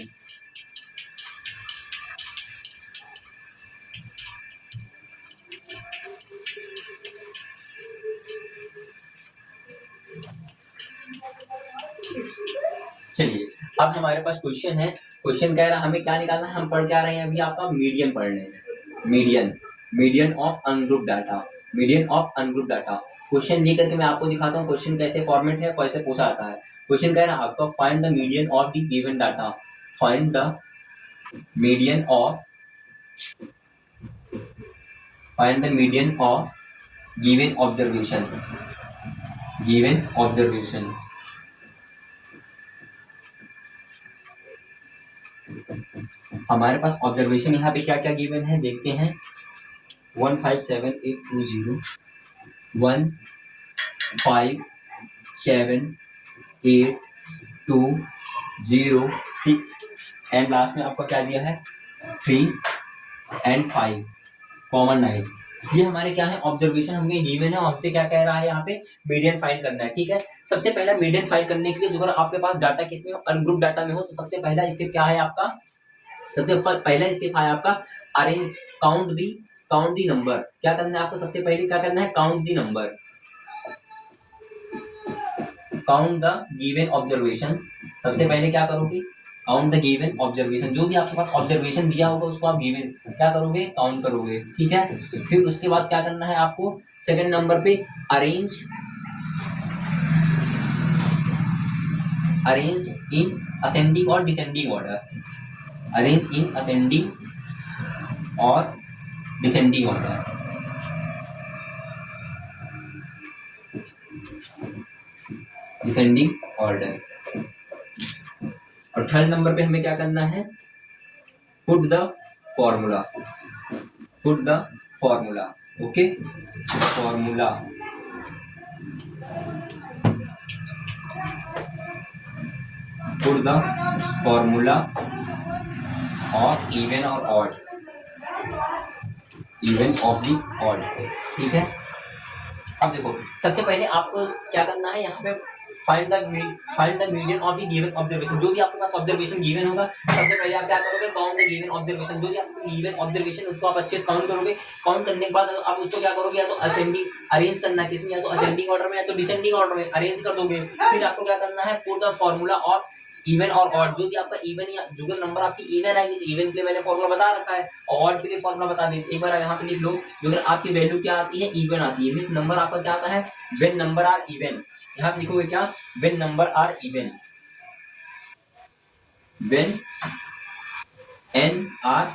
चलिए अब हमारे पास क्वेश्चन है। क्वेश्चन कह रहा है हमें क्या निकालना है। हम पढ़ क्या रहे हैं अभी आपका मीडियन पढ़ रहे हैं। Median, median of ungroup data, median of ungroup data. Question दे करके मैं आपको दिखाता हूँ क्वेश्चन कैसे फॉर्मेट है कैसे पूछा आता है। क्वेश्चन कह रहा है आपका find the median of the given data, find the median of, find the median of given observation, given observation. हमारे पास ऑब्जर्वेशन यहाँ पे क्या क्या गिवन है देखते हैं। 157820, 157820 6 एंड लास्ट में आपका क्या दिया है 3 एंड 5 कॉमन 9। ये हमारे क्या है ऑब्जर्वेशन हमें गिवन है और हमसे क्या कह रहा है यहाँ पे मीडियन फाइंड करना है। ठीक है, सबसे पहला मीडियन फाइंड करने के लिए जो अगर आपके पास डाटा किसमें हो अनग्रुप डाटा में हो तो सबसे पहला स्टेप क्या है आपका, सबसे पहला स्टेप है आपका अरेंज, काउंट दी नंबर। क्या करना है आपको सबसे पहले क्या करना है count the number, count the given observation. सबसे पहले क्या करोगे काउंट द गिवन ऑब्जर्वेशन। जो भी आपके पास ऑब्जर्वेशन दिया होगा उसको आप गिवन क्या करोगे काउंट करोगे। ठीक है, फिर उसके बाद क्या करना है आपको सेकंड नंबर पे अरेंज, अरेंज इन असेंडिंग और descending order, arrange in ascending और डिसेंडिंग ऑर्डर। Descending order. और थर्ड नंबर पे हमें क्या करना है put the formula, put the formula. Okay, formula, put the formula of even और odd, even of the odd. ठीक है, अब देखो सबसे पहले आपको क्या करना है यहाँ पे find the median of the given observation. जो भी आपके पास ऑब्जर्वेशन गिवन होगा सबसे पहले आप क्या करोगे काउंट द गिवन ऑब्जर्वेशन। जो भी आपको गिवन ऑब्जर्वेशन उसको आप अच्छे से काउंट करोगे। काउंट करने के बाद आप उसको क्या करोगे या तो असेंडिंग अरेंज करना किसमें, या तो असेंडिंग ऑर्डर में या तो डिसेंडिंग ऑर्डर में अरेंज कर दोगे। फिर आपको क्या करना है put the formula of even और ऑड। जो भी आपका इवन या जो नंबर आपकी इवन आएगी तो इवन के लिए मैंने फॉर्मूला बता रखा है और ऑड के लिए फॉर्मूला बता दीजिए। एक बार यहाँ पे लिख लो जो अगर आपकी वैल्यू क्या आती है इवन आती है, मींस नंबर आपका क्या आता है व्हेन नंबर आर इवन। यहाँ पे लिखोगे क्या when number are even, when N are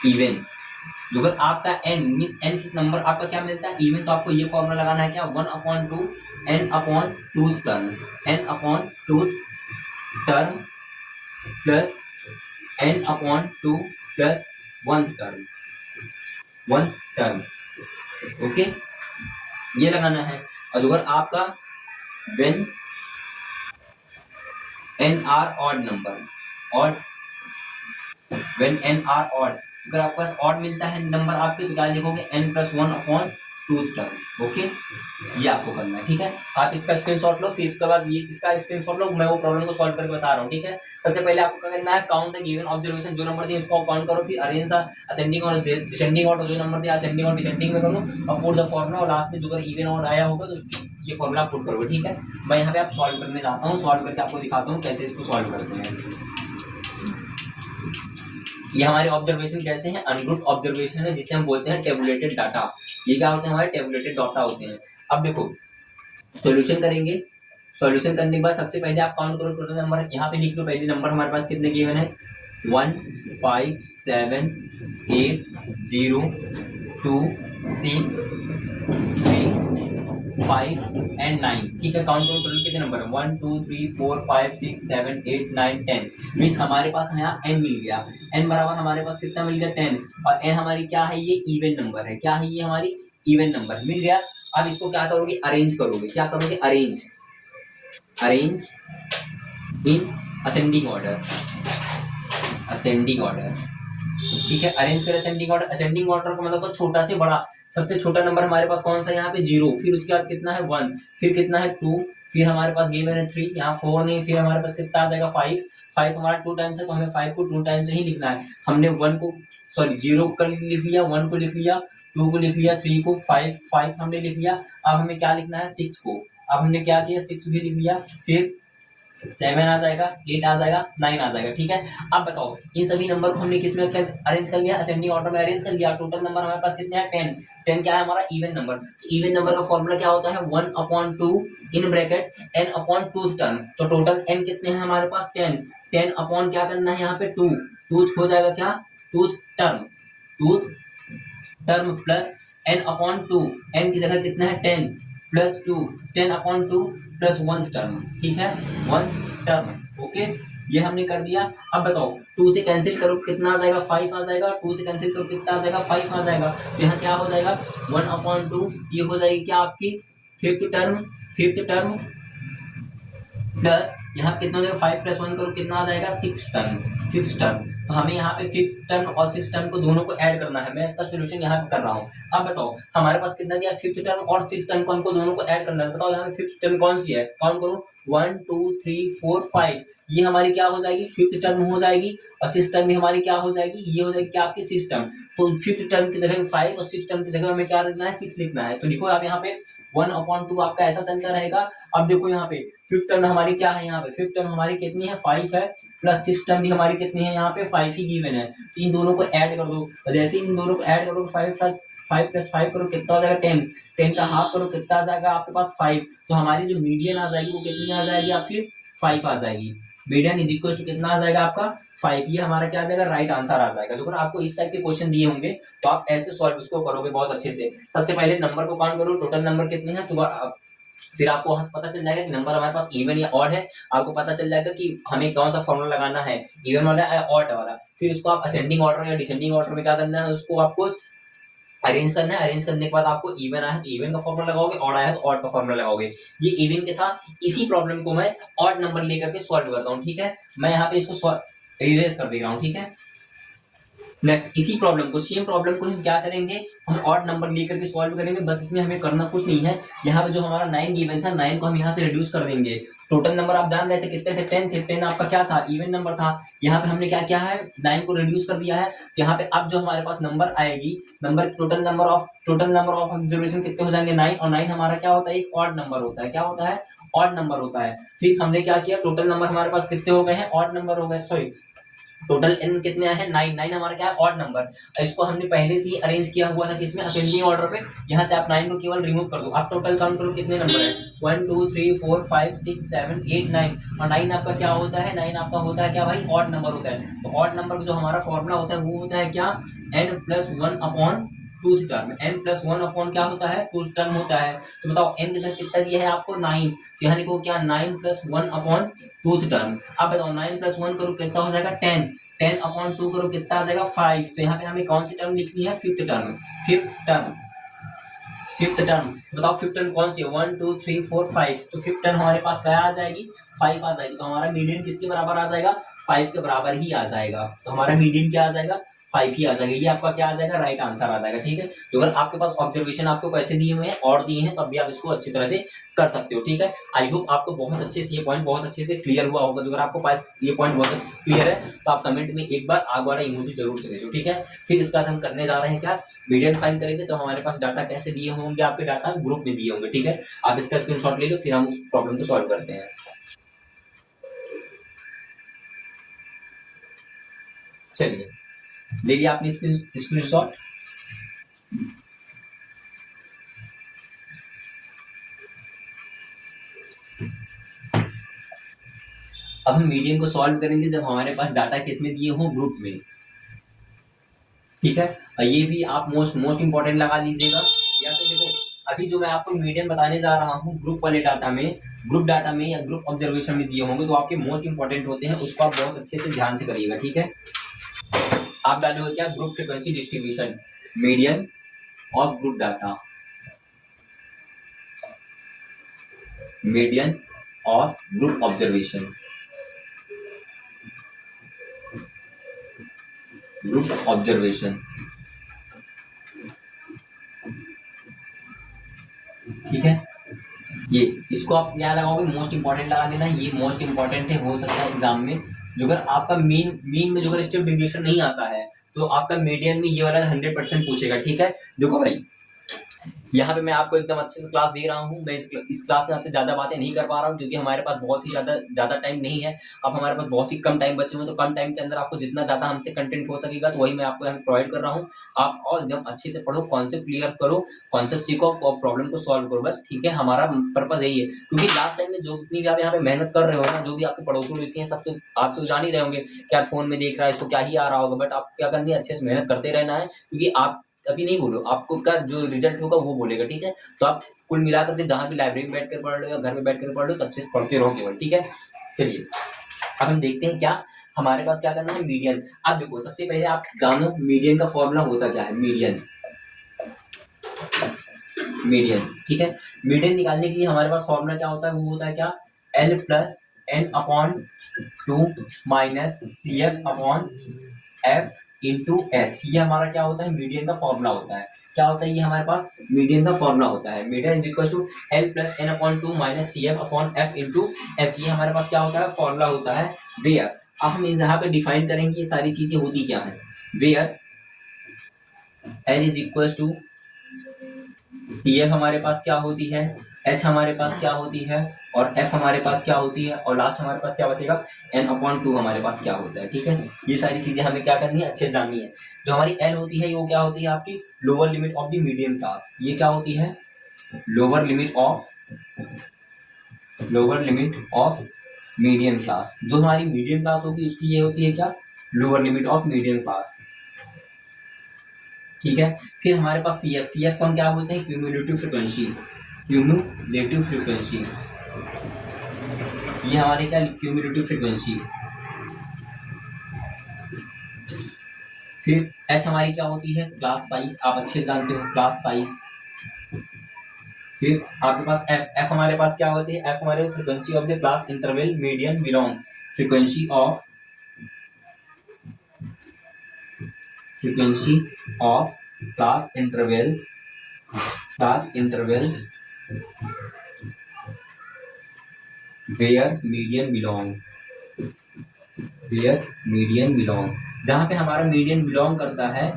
even. जो अगर आपका n मींस n किस नंबर आपका क्या मिलता है इवन, तो आपको ये फॉर्मूला लगाना है क्या 1/2 n upon tooth term, n upon tooth term plus n upon 2 plus one term. Okay, ये लगाना है। और अगर आपका when n are odd number, और व्हेन n आर ऑड, अगर आपके पास ऑड मिलता है नंबर आपके, तो क्या लिखोगे n plus 1 upon tooth term. Okay, ये आपको करना है, ठीक है। आप इसका स्क्रीनशॉट लो, फिर इसके बाद ये इसका स्क्रीनशॉट लो, मैं वो प्रॉब्लम को सॉल्व करके बता रहा हूँ, ठीक है। सबसे पहले आपको क्या करना है, काउंट द गिवन ऑब्जर्वेशन, जो नंबर दिए उसको काउंट करो, फिर अरेंज द असेंडिंग और डिसेंडिंग ऑर्डर, जो नंबर दिया असेंडिंग और डिसेंडिंग में करो, और पुट द फॉर्मूला, और लास्ट में जो अगर इवन ऑड आया होगा तो ये फॉर्मूला पुट करोगे, ठीक है। मैं यहाँ पे आप सॉल्व करने जाता हूँ, सॉल्व करके आपको दिखाता हूँ कैसे इसको सॉल्व करते हैं। ये हमारे ऑब्जर्वेशन कैसे हैं, अनग्रुप्ड ऑब्जर्वेशन है, जिसे हम बोलते हैं टेबुलेटेड डाटा। ये क्या होते हैं, हमारे टेबुलेटेड डाटा होते हैं। अब देखो सॉल्यूशन करेंगे, सॉल्यूशन करने के बाद सबसे पहले आप काउंट करो टोटल नंबर, यहाँ पे लिख लो पहले नंबर हमारे पास कितने गिवन है 1 5 7 8 0 2 6 3 5 एंड 9, ठीक है। काउंट करो टोटल कितने नंबर है 1 2 3 4 5 6 7 8 9 10, मींस हमारे पास यहाँ n मिल गया। n बराबर हमारे पास कितना मिल गया 10, और n हमारी क्या है, ये इवन नंबर है, क्या है ये हमारी इवन नंबर मिल गया। अब इसको क्या करोगे, अरेंज करोगे, क्या करोगे, arrange in ascending order, ascending order, ठीक है। अरेंज कर असेंडिंग ऑर्डर, असेंडिंग ऑर्डर का मतलब छोटा से बड़ा, सबसे छोटा नंबर हमारे पास कौन सा है यहाँ पे 0, फिर उसके बाद कितना है 1, फिर कितना है 2, फिर हमारे पास गिवन है 3, यहाँ 4 नहीं, फिर हमारे पास कितना आ जाएगा 5, 5 हमारा 2 टाइम्स है, तो हमें 5 को 2 टाइम्स ही लिखना है। हमने 1 को सॉरी 0 को लिख लिया, 1 को लिख लिया, 2 को लिख लिया, 3 को, 5 हमने लिख लिया। अब हमें क्या लिखना है 6 को, अब हमने क्या किया 6 भी लिख लिया, फिर 7 आ जाएगा, 8 आ जाएगा, 9 आ जाएगा, ठीक है। अब बताओ इन सभी नंबर को हमने किस में अरेंज कर लिया, असेंडिंग ऑर्डर में अरेंज कर लिया। टोटल नंबर हमारे पास कितने हैं 10, 10 क्या है हमारा इवन नंबर। इवन नंबर का फॉर्मूला क्या होता है 1/2 in bracket n upon tooth term, तो टोटल n कितने हैं हमारे पास 10, 10 अपॉन क्या करना है यहाँ पे 2, टूथ हो जाएगा क्या tooth term plus n upon 2, n की जगह कितना है 10 प्लस 2, 10 अपॉन 2 प्लस 1 टर्म, ठीक है 1 टर्म। ओके, ये हमने कर दिया। अब बताओ 2 से कैंसिल करो कितना आ जाएगा 5 आ जाएगा, 2 से कैंसिल करो कितना आ जाएगा 5 आ जाएगा, तो यहाँ क्या हो जाएगा 1/2, ये हो जाएगी क्या आपकी फिफ्थ टर्म प्लस यहाँ कितना हो जाएगा 5 प्लस 1 करो कितना आ जाएगा 6 टर्म। तो हमें यहाँ पे फिफ्थ टर्म और सिक्स टर्म को दोनों को ऐड करना है, मैं इसका सोल्यूशन यहाँ पे कर रहा हूँ। अब बताओ हमारे पास कितना दिया फिफ्थ टर्म और सिक्स टर्म को हमको दोनों को ऐड करना है, बताओ यहाँ पे फिफ्थ टर्म कौन सी है, काउंट करो 1 2 3 4 5, ये हमारी क्या हो जाएगी फिफ्थ टर्म हो जाएगी, और सिक्स टर्म भी हमारी क्या हो जाएगी, ये हो जाएगी क्या आपकी सिक्स टर्म। तो फिफ्थ टर्म की जगह 5 और सिक्स टर्म की जगह हमें क्या लिखना है 6 लिखना है, तो लिखो आप यहाँ पे 1/2 आपका ऐसा संख्या रहेगा। अब देखो यहाँ पे फिफ्थ टर्म हमारी क्या है, यहाँ पे फिफ्थ टर्म हमारी कितनी है 5 है, प्लस सिक्स टर्म भी हमारी कितनी है यहाँ पे 5 ही गिवन है, तो इन दोनों को ऐड कर दो। और जैसे इन दोनों को ऐड करो 5 प्लस 5 करो कितना हो जाएगा 10, 10 का हाफ करो कितना आ जाएगा आपके पास 5, तो हमारी जो मीडियन आ जाएगी वो कितनी आ जाएगी आपकी 5 आ जाएगी। मीडियन इज इक्वल टू कितना आ जाएगा आपका 5, ये हमारा क्या आ जाएगा राइट आंसर आ जाएगा। तो अगर आपको इस टाइप के क्वेश्चन दिए होंगे तो आप ऐसे सॉल्व उसको करोगे बहुत अच्छे से। सबसे पहले नंबर को काउंट करो, टोटल नंबर कितने हैं, तो फिर आपको वहां से पता चल जाएगा कि नंबर हमारे पास इवन या ऑड है, आपको पता चल जाएगा कि हमें कौन सा फॉर्मूला लगाना है, इवन वाला या ऑड वाला। फिर उसको आप असेंडिंग ऑर्डर या डिसेंडिंग ऑर्डर में क्या करना है, उसको आपको अरेंज करना है। अरेंज करने के बाद आपको इवन आया तो इवन का फॉर्मूला लगाओगे, ऑड आया तो ऑड का फॉर्मूला लगाओगे। ये इवन के था, इसी प्रॉब्लम को मैं ऑड नंबर लेकर के सॉल्व करता हूँ, ठीक है। मैं यहाँ पे इसको इरेज कर दे रहा हूँ, ठीक है। नेक्स्ट इसी प्रॉब्लम को, सेम प्रॉब्लम को हम क्या करेंगे, हम ऑड नंबर लेकर के सॉल्व करेंगे, बस इसमें हमें करना कुछ नहीं है। यहाँ पे जो हमारा 9 गिवन था, 9 को हम यहाँ से रिड्यूस कर देंगे। टोटल नंबर आप जान रहे थे कितने थे 10 थे, 10 आपका क्या था इवन नंबर था। यहाँ पे हमने क्या किया है 9 को रिड्यूस कर दिया है, तो यहाँ पे अब जो हमारे पास नंबर आएगी, number total number of observation कितने हो जाएंगे 9, और 9 हमारा क्या होता है एक ऑड नंबर होता है, क्या होता है ऑड नंबर होता है। फिर हमने क्या किया टोटल नंबर हमारे पास कितने हो गए हैं ऑड नंबर हो गए, सॉरी टोटल n कितने आए हैं 9। 9 हमारा क्या है ऑड नंबर, इसको हमने पहले से ही अरेंज किया हुआ था किसमें असेंडिंग ऑर्डर पे। यहाँ से आप 9 को केवल रिमूव कर दो, आप टोटल काउंट करो कितने नंबर है 1 2 3 4 5 6 7 8 9, और 9 आपका क्या होता है 9 आपका होता है क्या भाई ऑड नंबर होता है। तो ऑड नंबर जो हमारा फॉर्मूला होता है वो होता है क्या n+1 टूथ टर्म, n+1 क्या होता है टूथ टर्म होता है। तो बताओ n की जगह कितना दिया है आपको 9, तो यहाँ लिखो क्या 9+1 टूथ टर्म। अब बताओ 9+1 करो कितना हो जाएगा 10, 10/2 करो कितना आ जाएगा 5। तो यहाँ पे हमें कौन सी टर्म लिखनी है fifth term, fifth term, fifth term. बताओ फिफ्थ टर्म कौन सी है 1 2 3 4 5, तो फिफ्थ टर्म हमारे पास क्या आ जाएगी 5 आ जाएगी। तो हमारा मीडियन किसके बराबर आ जाएगा 5 के बराबर ही आ जाएगा। तो हमारा मीडियन क्या आ जाएगा 5 ही आ जाएगा, ये आपका क्या आ जाएगा राइट आंसर आ जाएगा। ठीक है, तो अगर आपके पास ऑब्जर्वेशन आपको पैसे दिए हुए हैं और दिए हैं तब भी आप इसको अच्छी तरह से कर सकते हो। ठीक है, आई होप आपको बहुत अच्छे से ये पॉइंट बहुत अच्छे से क्लियर हुआ होगा। अगर आपको पास ये पॉइंट बहुत अच्छे से क्लियर है तो आप कमेंट में एक बार आग वाला इमोजी जरूर से भेजो। ठीक है, फिर इसके बाद हम करने जा रहे हैं क्या मीडियन फाइंड करेंगे जब हमारे पास डाटा कैसे दिए होंगे, आपके डाटा ग्रुप में दिए होंगे। ठीक है, आप इसका स्क्रीनशॉट ले लो फिर हम उस प्रॉब्लम को सॉल्व करते हैं। चलिए ले लिया आपने स्क्रीनशॉट। अब हम मीडियन को सॉल्व करेंगे जब हमारे पास डाटा किसमें दिए हो ग्रुप में। ठीक है, और ये भी आप मोस्ट इंपॉर्टेंट लगा लीजिएगा। या तो देखो अभी जो मैं आपको मीडियन बताने जा रहा हूँ ग्रुप वाले डाटा में, ग्रुप डाटा में या ग्रुप ऑब्जर्वेशन में दिए होंगे तो आपके मोस्ट इंपॉर्टेंट होते हैं, उसको आप बहुत अच्छे से ध्यान से करिएगा। ठीक है, आप डालोगे क्या group frequency distribution median of group data, median of group observation, group observation. ठीक है, ये इसको आप क्या लगाओगे मोस्ट इंपॉर्टेंट लगा देना, ये मोस्ट इंपॉर्टेंट है। हो सकता है एग्जाम में जो अगर आपका मीन में जो अगर स्टेप डेविएशन नहीं आता है तो आपका मीडियन में ये वाला 100% पूछेगा। ठीक है, देखो भाई यहाँ पे मैं आपको एकदम अच्छे से क्लास दे रहा हूँ। मैं इस क्लास में आपसे ज्यादा बातें नहीं कर पा रहा हूँ क्योंकि हमारे पास बहुत ही ज्यादा टाइम नहीं है। अब हमारे पास बहुत ही कम टाइम बचे हुए हैं, तो कम टाइम के अंदर आपको जितना ज्यादा हमसे कंटेंट हो सकेगा तो वही मैं आपको यहाँ प्रोवाइड कर रहा हूँ। आप और एकदम अच्छे से पढ़ो, कॉन्सेप्ट क्लियर करो, कॉन्सेप्ट सीखो और प्रॉब्लम को सॉल्व करो बस। ठीक है, हमारा पर्पज यही है क्योंकि लास्ट टाइम में जो भी आप यहाँ पे मेहनत कर रहे हो ना, जो भी आपके पड़ोसी हैं सब तो आप तो जान ही रहे होंगे क्या फोन में देख रहा है इसको क्या ही आ रहा होगा, बट आप क्या करनी है अच्छे से मेहनत करते रहना है क्योंकि आप अभी नहीं बोलो आपको क्या जो रिजल्ट होगा वो बोलेगा। ठीक है, तो आप कुल मिलाकर के जहां भी लाइब्रेरी में बैठ कर पढ़ लो या घर में बैठ कर पढ़ लो तो अच्छे से पढ़ते रहो केवल। ठीक है, चलिए अब हम देखते हैं क्या हमारे पास क्या करना है मीडियन। अब देखो सबसे पहले आप जानो मीडियन का फॉर्मूला होता क्या है, मीडियन, मीडियन। ठीक है, मीडियन निकालने के लिए हमारे पास फॉर्मूला क्या होता है, वो होता है क्या L+N/2 minus CF/F into H. ये हमारा क्या होता है मीडियन का फॉर्मूला होता है। क्या होता है ये हमारे पास मीडियन का फॉर्मूला होता है, median is equal to L+N/2 minus CF/F into H. ये हमारे पास क्या होता है फॉर्मूला होता है वेयर। अब हम यहाँ पे डिफाइन करेंगे ये सारी चीजें होती क्या है। Where L is equal to CF हमारे पास क्या होती है, H हमारे पास क्या होती है और F हमारे पास क्या होती है और लास्ट हमारे पास क्या बचेगा N/2 हमारे पास क्या होता है। ठीक है, ये सारी चीजें हमें क्या करनी है अच्छे से जाननी है। जो हमारी L होती है वो क्या होती है आपकी lower limit of the median class. ये क्या होती है lower limit of median class. जो हमारी मीडियन क्लास होगी उसकी ये होती है क्या lower limit of median class. ठीक है, फिर हमारे पास CF को हम क्या बोलते हैं क्यूमुलेटिव फ्रीक्वेंसी, क्यूमुलेटिव फ्रीक्वेंसी। ये हमारे क्या क्यूमुलेटिव फ्रीक्वेंसी। फिर H हमारी क्या होती है क्लास साइज, आप अच्छे जानते हो क्लास साइज। फिर आपके पास F हमारे पास क्या होती है, F हमारे frequency of the class interval median belong, frequency of class interval where median belong, जहां पे हमारा मीडियन बिलोंग करता है,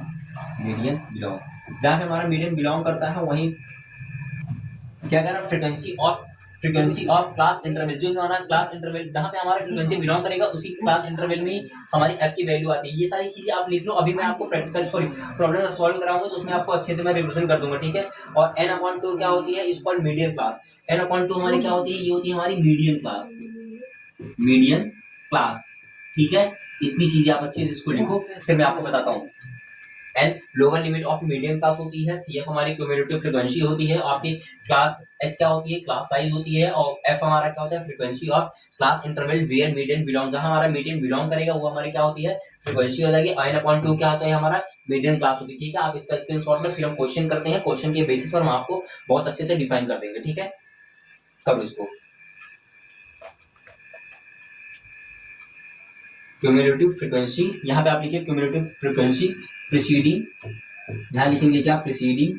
जहां पे हमारा मीडियन बिलोंग करता है वहीं क्या करना frequency of frequency of class interval, जो हमारा क्लास इंटरवल जहाँ पे हमारा फ्रीक्वेंसी बिलोंग करेगा उसी क्लास इंटरवल में हमारी एफ की वैल्यू आती है। ये सारी चीजें आप लिख लो। अभी मैं आपको प्रॉब्लम सॉल्व कराऊंगा तो उसमें आपको अच्छे से मैं रिविजन कर दूंगा, ठीक है। और n अपॉन 2 क्या होती है, is called median class. n upon 2 हमारी क्या होती है, ये होती है हमारी मीडियन क्लास, मीडियन क्लास, ठीक है। इतनी चीजें आप अच्छे से इसको लिखो, फिर मैं आपको बताता हूँ। And lower limit of medium class होती है, सी एफ हमारी क्यूमुलेटिव फ्रीक्वेंसी होती है, आपकी क्लास एच क्या होती है, क्लास साइज होती है, और एफ हमारा क्या होता है, frequency of class interval where median belong, जहां हमारा मीडियन बिलोंग करेगा वो हमारी क्या होती है, फ्रीक्वेंसी हो जाएगी। n अपॉन 2 क्या होता है, हमारा मीडियन क्लास होती है, ठीक है। आप इसका स्क्रीनशॉट में फिर हम क्वेश्चन करते हैं, क्वेश्चन के बेसिस पर हम आपको बहुत अच्छे से डिफाइन कर देंगे, ठीक है। करो इसको। क्यूमुलेटिव फ्रीक्वेंसी, यहाँ पे आप लिखिए क्यूमुलेटिव फ्रीक्वेंसी प्रीसीडिंग, यहाँ लिखेंगे क्या, preceding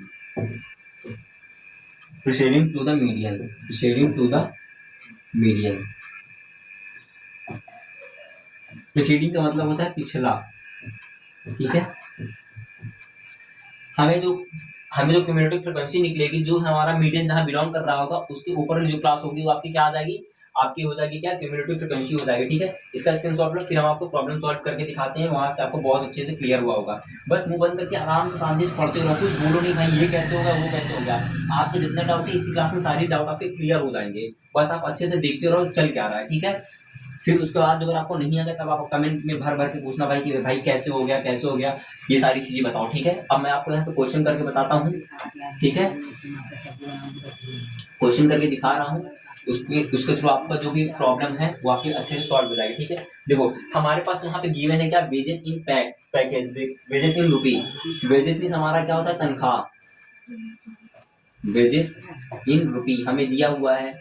to the median, preceding to the median. Preceding का मतलब होता है पिछला, ठीक है। हमें जो क्यूमुलेटिव फ्रीक्वेंसी निकलेगी, जो हमारा मीडियन जहां बिलोंग कर रहा होगा उसके ऊपर जो क्लास होगी वो आपकी क्या आ जाएगी, आपकी हो जाएगी क्या, क्यूमुलेटिव फ्रीक्वेंसी हो जाएगी, ठीक है। इसका स्क्रीनशॉट लो, फिर हम आपको प्रॉब्लम सॉल्व करके दिखाते हैं, वहां से आपको बहुत अच्छे से क्लियर हुआ होगा। बस मुंह बंद करके आराम से शांति से पढ़ते रहो, कुछ बोलो नहीं भाई ये कैसे होगा वो कैसे होगा। आपके जितने डाउट है इसी क्लास में सारी डाउट आपके क्लियर हो जाएंगे, बस आप अच्छे से देखते रहो चल क्या रहा है, ठीक है। फिर उसके बाद अगर आपको नहीं आता तब आप कमेंट में भर भर के पूछना भाई कि भाई कैसे हो गया कैसे हो गया, ये सारी चीजें बताओ, ठीक है। अब मैं आपको यहाँ पे क्वेश्चन करके बताता हूँ, ठीक है। क्वेश्चन करके दिखा रहा हूँ, उसके थ्रू आपका जो भी प्रॉब्लम है वो आपके अच्छे से सॉल्व हो जाएगी, ठीक है। देखो हमारे पास यहाँ पे गिवन है क्या, wages in package, wages in rupee. Wages means हमारा क्या होता है, तनख्वाह, वेजेस इन रुपी हमें दिया हुआ है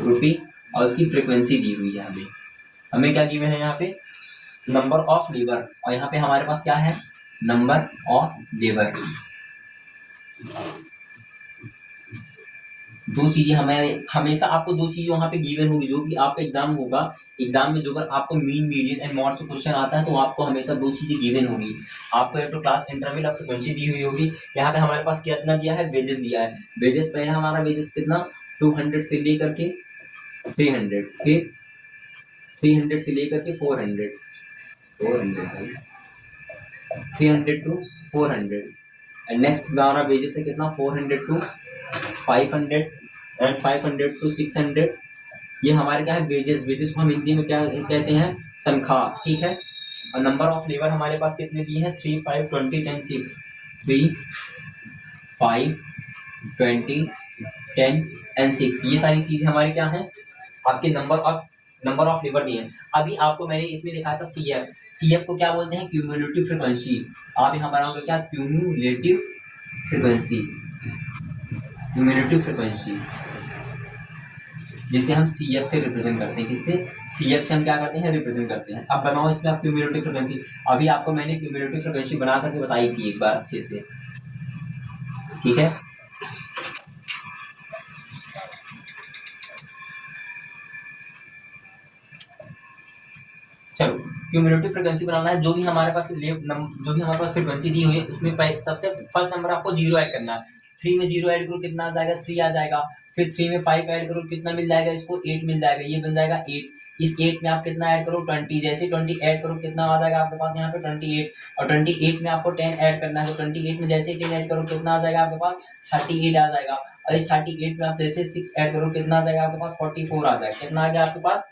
रुपी, और उसकी फ्रीक्वेंसी दी हुई है हमें क्या गिवन है यहाँ पे, नंबर ऑफ लेबर, और यहाँ पे हमारे पास क्या है, नंबर ऑफ लेबर। दो चीजें हमें हमेशा आपको दो चीजें वहां पे गिवन होगी, जो भी आपका एग्जाम होगा, एग्जाम में जो अगर आपको मीन मीडियन एंड मॉड से क्वेश्चन आता है तो आपको हमेशा दो चीजें गिवन होगी। आपको एक तो क्लास इंटरवल और फ्रीक्वेंसी दी हुई होगी। यहाँ पे हमारे पास कितना दिया है, वेजेस दिया है। वेजेस पहले हमारा वेजेस कितना 200 से लेकर के 300, फिर 300 से लेकर के 400, 300 टू 400, एंड नेक्स्ट हमारा वेजेस है कितना 400 टू 500, एंड 500 टू 600। ये हमारे क्या है, वेजेस। वेजेस को हम हिंदी में क्या कहते हैं, तनख्वाह, ठीक है। और नंबर ऑफ लेबर हमारे पास कितने दिए हैं, 3 5 20 10 6, 3 5 20 10 एंड 6। ये सारी चीजें हमारी क्या है, आपके नंबर ऑफ लेबर दिए हैं। अभी आपको मैंने इसमें लिखा था सीएफ, सीएफ को क्या बोलते हैं, क्यूमुलेटिव फ्रीक्वेंसी। आप यहाँ बनाओगे क्या, क्यूमुलेटिव फ्रीक्वेंसी, क्यूमुलेटिव फ्रीक्वेंसी, जिसे हम सीएफ से रिप्रेजेंट करते हैं। किससे, सीएफ से हम क्या करते हैं, रिप्रेजेंट करते हैं। अब बनाओ इसमें आप क्यूमुलेटिव फ्रीक्वेंसी। अभी आपको मैंने क्यूमुलेटिव फ्रीक्वेंसी बना करके बताई थी एक बार अच्छे से, ठीक है। चलो क्यूमुलेटिव फ्रीक्वेंसी बनाना है, जो भी हमारे पास फ्रीक्वेंसी दी हुई है उसमें सबसे फर्स्ट नंबर आपको 0 ऐड करना है। 3 में 0 ऐड करो कितना आ जाएगा, 3 आ जाएगा। फिर 3 में 5 ऐड करो कितना मिल जाएगा, इसको 8 मिल जाएगा, ये बन जाएगा 8। इस 8 में आप कितना ऐड करो, 20। जैसे 20 ऐड करो कितना आ जाएगा आपके पास यहाँ पे 28, और 28 में आपको 10 ऐड करना है, तो 28 में जैसे 10 ऐड करो कितना आ जाएगा आपके पास 38 आ जाएगा। और इस 38 में आप जैसे 6 ऐड करो कितना आ जाएगा आपके पास 44 आ जाएगा। कितना आ गया आपके पास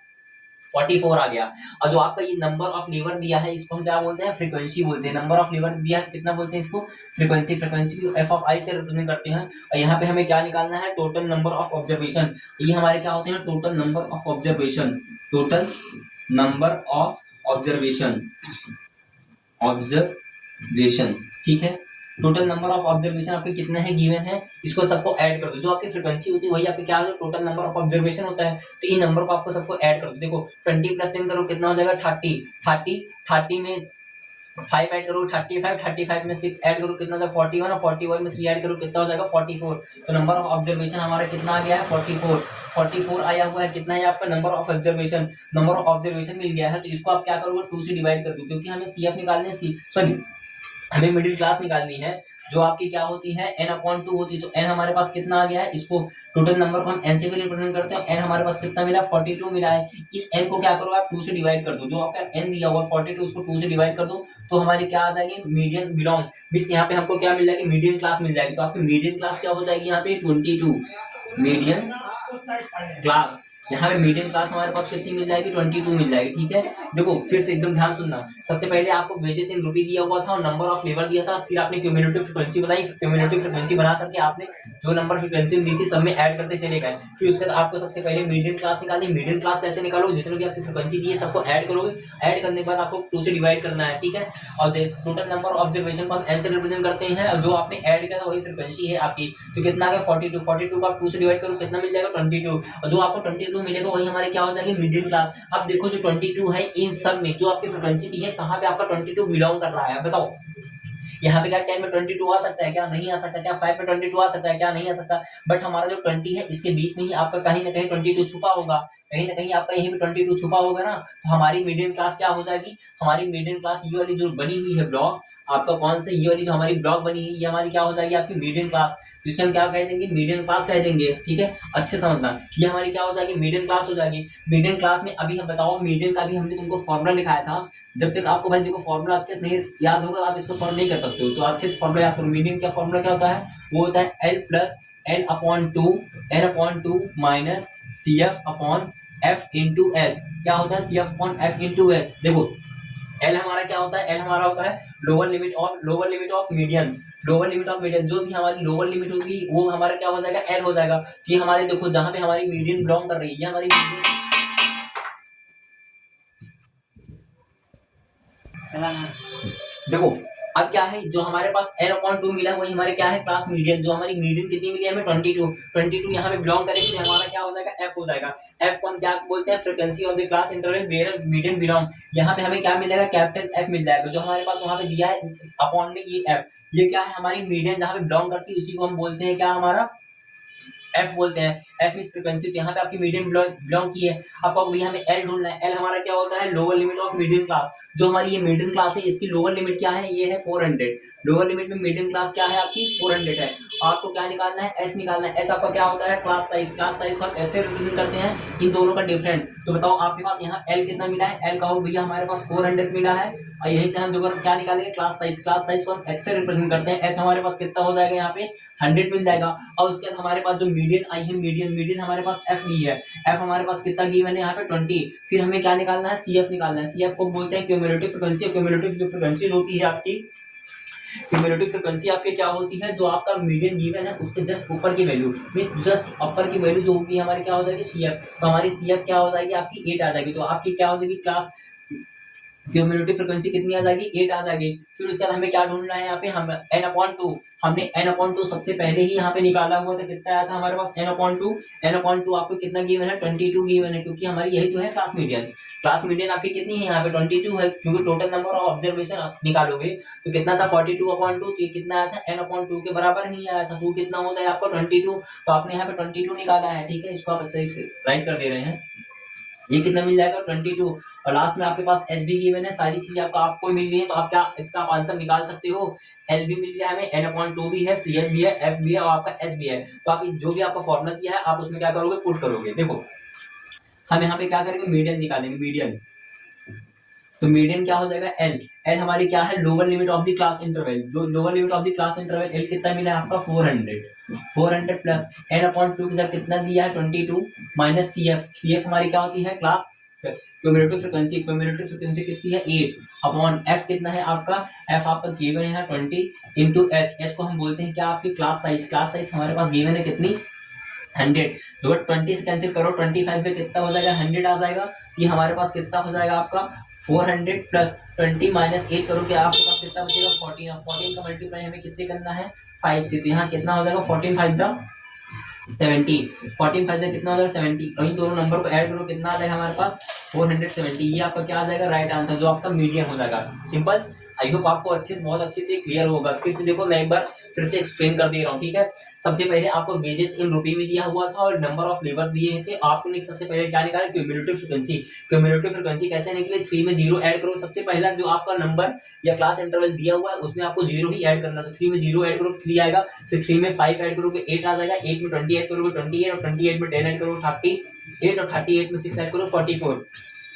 44 आ गया। और जो आपका ये नंबर ऑफ लेबर दिया है इसको हम क्या बोलते हैं, फ्रीक्वेंसी बोलते हैं। नंबर ऑफ लेबर दिया है कितना बोलते हैं इसको, फ्रीक्वेंसी। फ्रीक्वेंसी को एफ ऑफ आई से रिप्रेजेंट करते हैं। और यहाँ पे हमें क्या निकालना है, टोटल नंबर ऑफ ऑब्जर्वेशन। ये हमारे क्या होते हैं, total number of observation, total number of observation, observation, ठीक है। टोटल नंबर ऑफ ऑब्जर्वेशन आपके कितने हैं, गिवन है, इसको सबको ऐड कर दो। जो आपकी फ्रीक्वेंसी होती है वही आपके क्या होता है, टोटल नंबर ऑफ ऑब्जर्वेशन होता है। तो इन नंबर को आपको सबको ऐड कर दो। देखो 20 प्लस 10 करो कितना हो जाएगा 30, 30 में 5 ऐड करो 35, 35 में 6 ऐड करो कितना हो जाएगा 41, और 41 में 3 ऐड करो कितना हो जाएगा 44। तो नंबर ऑफ ऑब्जर्वेशन हमारा कितना आ गया है 44 आया हुआ है। कितना है आपका number of observation, number of observation मिल गया है। तो इसको आप क्या करोगे 2 से डिवाइड कर दो, क्योंकि हमें सीएफ निकालने, सॉरी हमें मिडिल क्लास निकालनी है। जो आपकी क्या होती है n/2 होती है। तो n हमारे पास कितना आ गया है, इसको टोटल नंबर को हम n से भी रिप्रेजेंट करते हैं। n हमारे पास कितना मिला, 42 मिला है। इस n को क्या करो आप 2 से डिवाइड कर दो, जो आपका n दिया हुआ 42 उसको 2 से डिवाइड कर दो, तो हमारी क्या आ जाएगी, मीडियन बिलोंग मींस यहाँ पे हमको क्या मिल जाएगी, मीडियन क्लास मिल जाएगी। तो आपकी मीडियन क्लास क्या हो जाएगी यहाँ पे 22 मीडियन क्लास। यहाँ पे मीडियम क्लास हमारे पास कितनी मिल जाएगी, 22 मिल जाएगी। ठीक है, देखो फिर से एकदम ध्यान सुनना। सबसे पहले आपको वेजेस इन रुपी दिया हुआ था और नंबर ऑफ लेबर दिया था, फिर आपने क्यूमुलेटिव फ्रीक्वेंसी बताई, क्यूमुलेटिव फ्रीक्वेंसी बना करके आपने जो नंबर फ्रीक्वेंसी दी थी सब में ऐड करते चले गए। फिर उसके बाद आपको सबसे पहले मीडियम क्लास निकालनी। मीडियम क्लास कैसे निकालोगे, जितने भी आपकी फ्रीक्वेंसी दी है सबको ऐड करोगे, ऐड करने के बाद आपको 2 से डिवाइड करना है। ठीक है, और टोटल नंबर ऑब्जर्वेशन को हम ऐसे रिप्रेजेंट करते हैं, और जो आपने ऐड किया था वही फ्रीक्वेंसी है आपकी। तो कितना आ गया 42, 42 को आप 2 से डिवाइड करो कितना मिल जाएगा 22, और जो आपको 22 मिलेगा वही हमारे क्या हो जाएगी, मीडियम क्लास। अब देखो जो 22 है इन सब में जो आपकी फ्रीक्वेंसी दी है कहाँ पे आपका 22 बिलोंग कर रहा है, बताओ। यहाँ पे क्या 10 में 22 आ सकता है क्या, नहीं आ सकता। क्या 5 में 22 आ सकता है क्या, नहीं आ सकता। बट हमारा जो 20 है इसके बीच में ही आपका कहीं ना कहीं 22 छुपा होगा, कहीं ना कहीं आपका यहीं पे 22 छुपा होगा ना। तो हमारी मीडियम क्लास क्या हो जाएगी, हमारी मीडियम क्लास ये वाली जो बनी हुई है ब्लॉक, आपका कौन से, ये वाली जो हमारी ब्लॉक बनी है ये हमारी क्या हो जाएगी, आपकी मीडियम क्लास। जिसे हम क्या कह देंगे, मीडियम क्लास कह देंगे। ठीक है, अच्छे समझना, ये हमारी क्या हो जाएगी, मीडियम क्लास हो जाएगी। मीडियम क्लास में अभी हम बताओ, मीडियम का भी हमने तुमको फॉर्मूला लिखाया था। जब तक आपको भाई देखो फॉर्मूला अच्छे से नहीं याद होगा आप इसको सॉल्व नहीं कर सकते हो, तो अच्छे से फॉर्मूला याद करो। मीडियम का फॉर्मूला क्या होता है, वो होता है L plus n/2 minus CF/F into H. क्या होता है CF/F इंटू एच। देखो L हमारा क्या होता है, L हमारा होता है lower limit of median. Lower limit of median, जो भी हमारी लोअर लिमिट होगी वो हमारा क्या हो जाएगा, L हो जाएगा। ये हमारे देखो जहां पे हमारी मीडियन बिलोंग कर रही है, हमारी मीडियन देखो अब क्या है, जो हमारे पास n/2 मिला है वही हमारे क्या है, क्लास मीडियन। जो हमारी मीडियन कितनी मिली है हमें 22 यहाँ पे बिलोंग करेगी, हमारा क्या हो जाएगा, f हो जाएगा। f को हम क्या बोलते हैं, frequency of the class interval where median belong. यहाँ पे हमें क्या मिलेगा, कैपिटल F मिल जाएगा। जो हमारे पास वहां पे दिया है अपॉन में ये f, ये क्या है, हमारी मीडियन जहाँ पे बिलोंग करती है उसी को हम बोलते हैं क्या, हमारा एफ बोलते हैं। एफ इस फ्रीक्वेंसी, तो यहाँ पे आपकी मीडियम बिलोंग की है। आपको भैया हमें एल ढूंढना है। एल हमारा क्या होता है, lower limit of medium class. जो हमारी ये मीडियम क्लास है इसकी लोअर लिमिट क्या है, ये है 400। लोअर लिमिट में मीडियम क्लास क्या है आपकी 400 है। आपको क्या निकालना है, एस निकालना है। एस आपका क्या होता है, क्लास साइज। क्लास साइज को हम ऐसे रिप्रेजेंट करते हैं इन दोनों का डिफरेंट। तो बताओ आपके पास यहाँ एल कितना मिला है, एल का भैया हमारे पास 400 मिला है, और यही से हम जो क्या निकालेंगे, क्लास साइज। क्लास साइज को हम एस से रिप्रेजेंट करते हैं। एस हमारे पास कितना हो जाएगा, यहाँ पे 100 मिल जाएगा। और उसके बाद हमारे पास जो मीडियन आई है, मीडियन हमारे पास एफ दी है। एफ हमारे पास कितना गिवन है यहाँ पे 20। फिर हमें क्या निकालना है, सीएफ निकालना है। सीएफ को बोलते हैं क्यूमुलेटिव फ्रीक्वेंसी। क्यूमुलेटिव जो फ्रीक्वेंसी होती है आपकी, क्यूमुलेटिव फ्रीक्वेंसी आपकी क्या होती है, जो आपका मीडियन गिवन है उसके जस्ट ऊपर की वैल्यू, मींस जस्ट अपर की वैल्यू जो होगी हमारी क्या हो जाएगी, सीएफ। तो हमारी सीएफ क्या हो जाएगी, आपकी 8 आ जाएगी। तो आपकी क्या हो जाएगी, क्लास क्यूमुलेटिव फ्रीक्वेंसी कितनी आ जाएगी, 8 आ जाएगी। फिर उसके बाद हमें क्या ढूंढना है, यहाँ पे हम n/2, हमने n/2 सबसे पहले ही यहाँ पे निकाला हुआ था। कितना आया था हमारे पास n/2 आपको कितना गिवन है, 22 गिवन है, क्योंकि हमारी यही तो है क्लास मीडियन। क्लास मीडियन आपकी कितनी है यहाँ पे 22 है, क्योंकि टोटल नंबर ऑफ ऑब्जर्वेशन आप निकालोगे तो कितना था 42/2, तो ये कितना आया था n/2 के बराबर नहीं आया था। तो कितना होता है आपको 22, तो आपने यहाँ पे 22 निकाला है। ठीक है, इसको आप सही से राइट कर दे रहे हैं। ये कितना मिल जाएगा 22, और लास्ट में आपके पास एस बी गिवन है। सारी चीजें आपको मिल गई है, तो आप क्या इसका आप आंसर निकाल सकते हो। एल भी मिल गया हमें, n/2 भी है, सी एफ भी है, एफ भी है, और आपका एस भी है। तो आप जो भी आपका फॉर्मूला दिया है आप उसमें क्या करोगे, पुट करोगे। देखो हम यहाँ पे क्या करेंगे, मीडियन निकालेंगे। मीडियन, तो मीडियन क्या हो जाएगा, एल। एल हमारी क्या है, lower limit of the class interval. जो lower limit of the class interval L कितना मिला है आपका 400 प्लस n/2 के साथ कितना दिया है 22 माइनस सीएफ। सीएफ हमारी क्या होती है, class cumulative frequency. Cumulative frequency कितनी है 8 अपॉन एफ कितना है आपका, एफ आपका गिवन है 20 इंटू एच। एच को हम बोलते हैं क्या, आपकी क्लास साइज। क्लास साइज हमारे पास गिवन है कितनी 100। तो 20 से कैंसिल करो, 25 से कितना हो जाएगा 100 आ जाएगा। ये हमारे पास कितना हो जाएगा आपका 400 प्लस 20 माइनस 8 करो, क्या आपके पास कितना बचेगा 14। 14 का मल्टीप्लाई हमें किससे करना है 5 से, तो यहाँ कितना हो जाएगा 14 5 जा 70। 14 5 से कितना हो जाएगा 70, और इन दोनों नंबर को ऐड करो कितना आ जाएगा हमारे पास 470। ये आपका क्या आ जाएगा राइट आंसर, जो आपका मीडियम हो जाएगा। सिंपल, आई होप आपको अच्छे से बहुत अच्छे से क्लियर होगा। फिर से देखो, मैं एक बार फिर से एक्सप्लेन कर दे रहा हूँ, ठीक है। सबसे पहले आपको वेजेस इन रुपये में दिया हुआ था और नंबर ऑफ लेबर्स दिए थे। आपको सबसे पहले क्या निकाला, क्यूमुलेटिव फ्रीक्वेंसी। क्यूमुलेटिव फ्रीक्वेंसी कैसे निकले, 3 में 0 ऐड करो। सबसे पहला जो आपका नंबर या क्लास इंटरवल दिया हुआ है उसमें आपको 0 ही ऐड करना, तो 3 में 0 ऐड करो 3 आएगा, फिर 3 में 5 ऐड करोगे 8 आ जाएगा, 8 में 20 ऐड करोगे 28, और 28 में 10 ऐड करोगे 38, और 38 में 6 ऐड करो 44।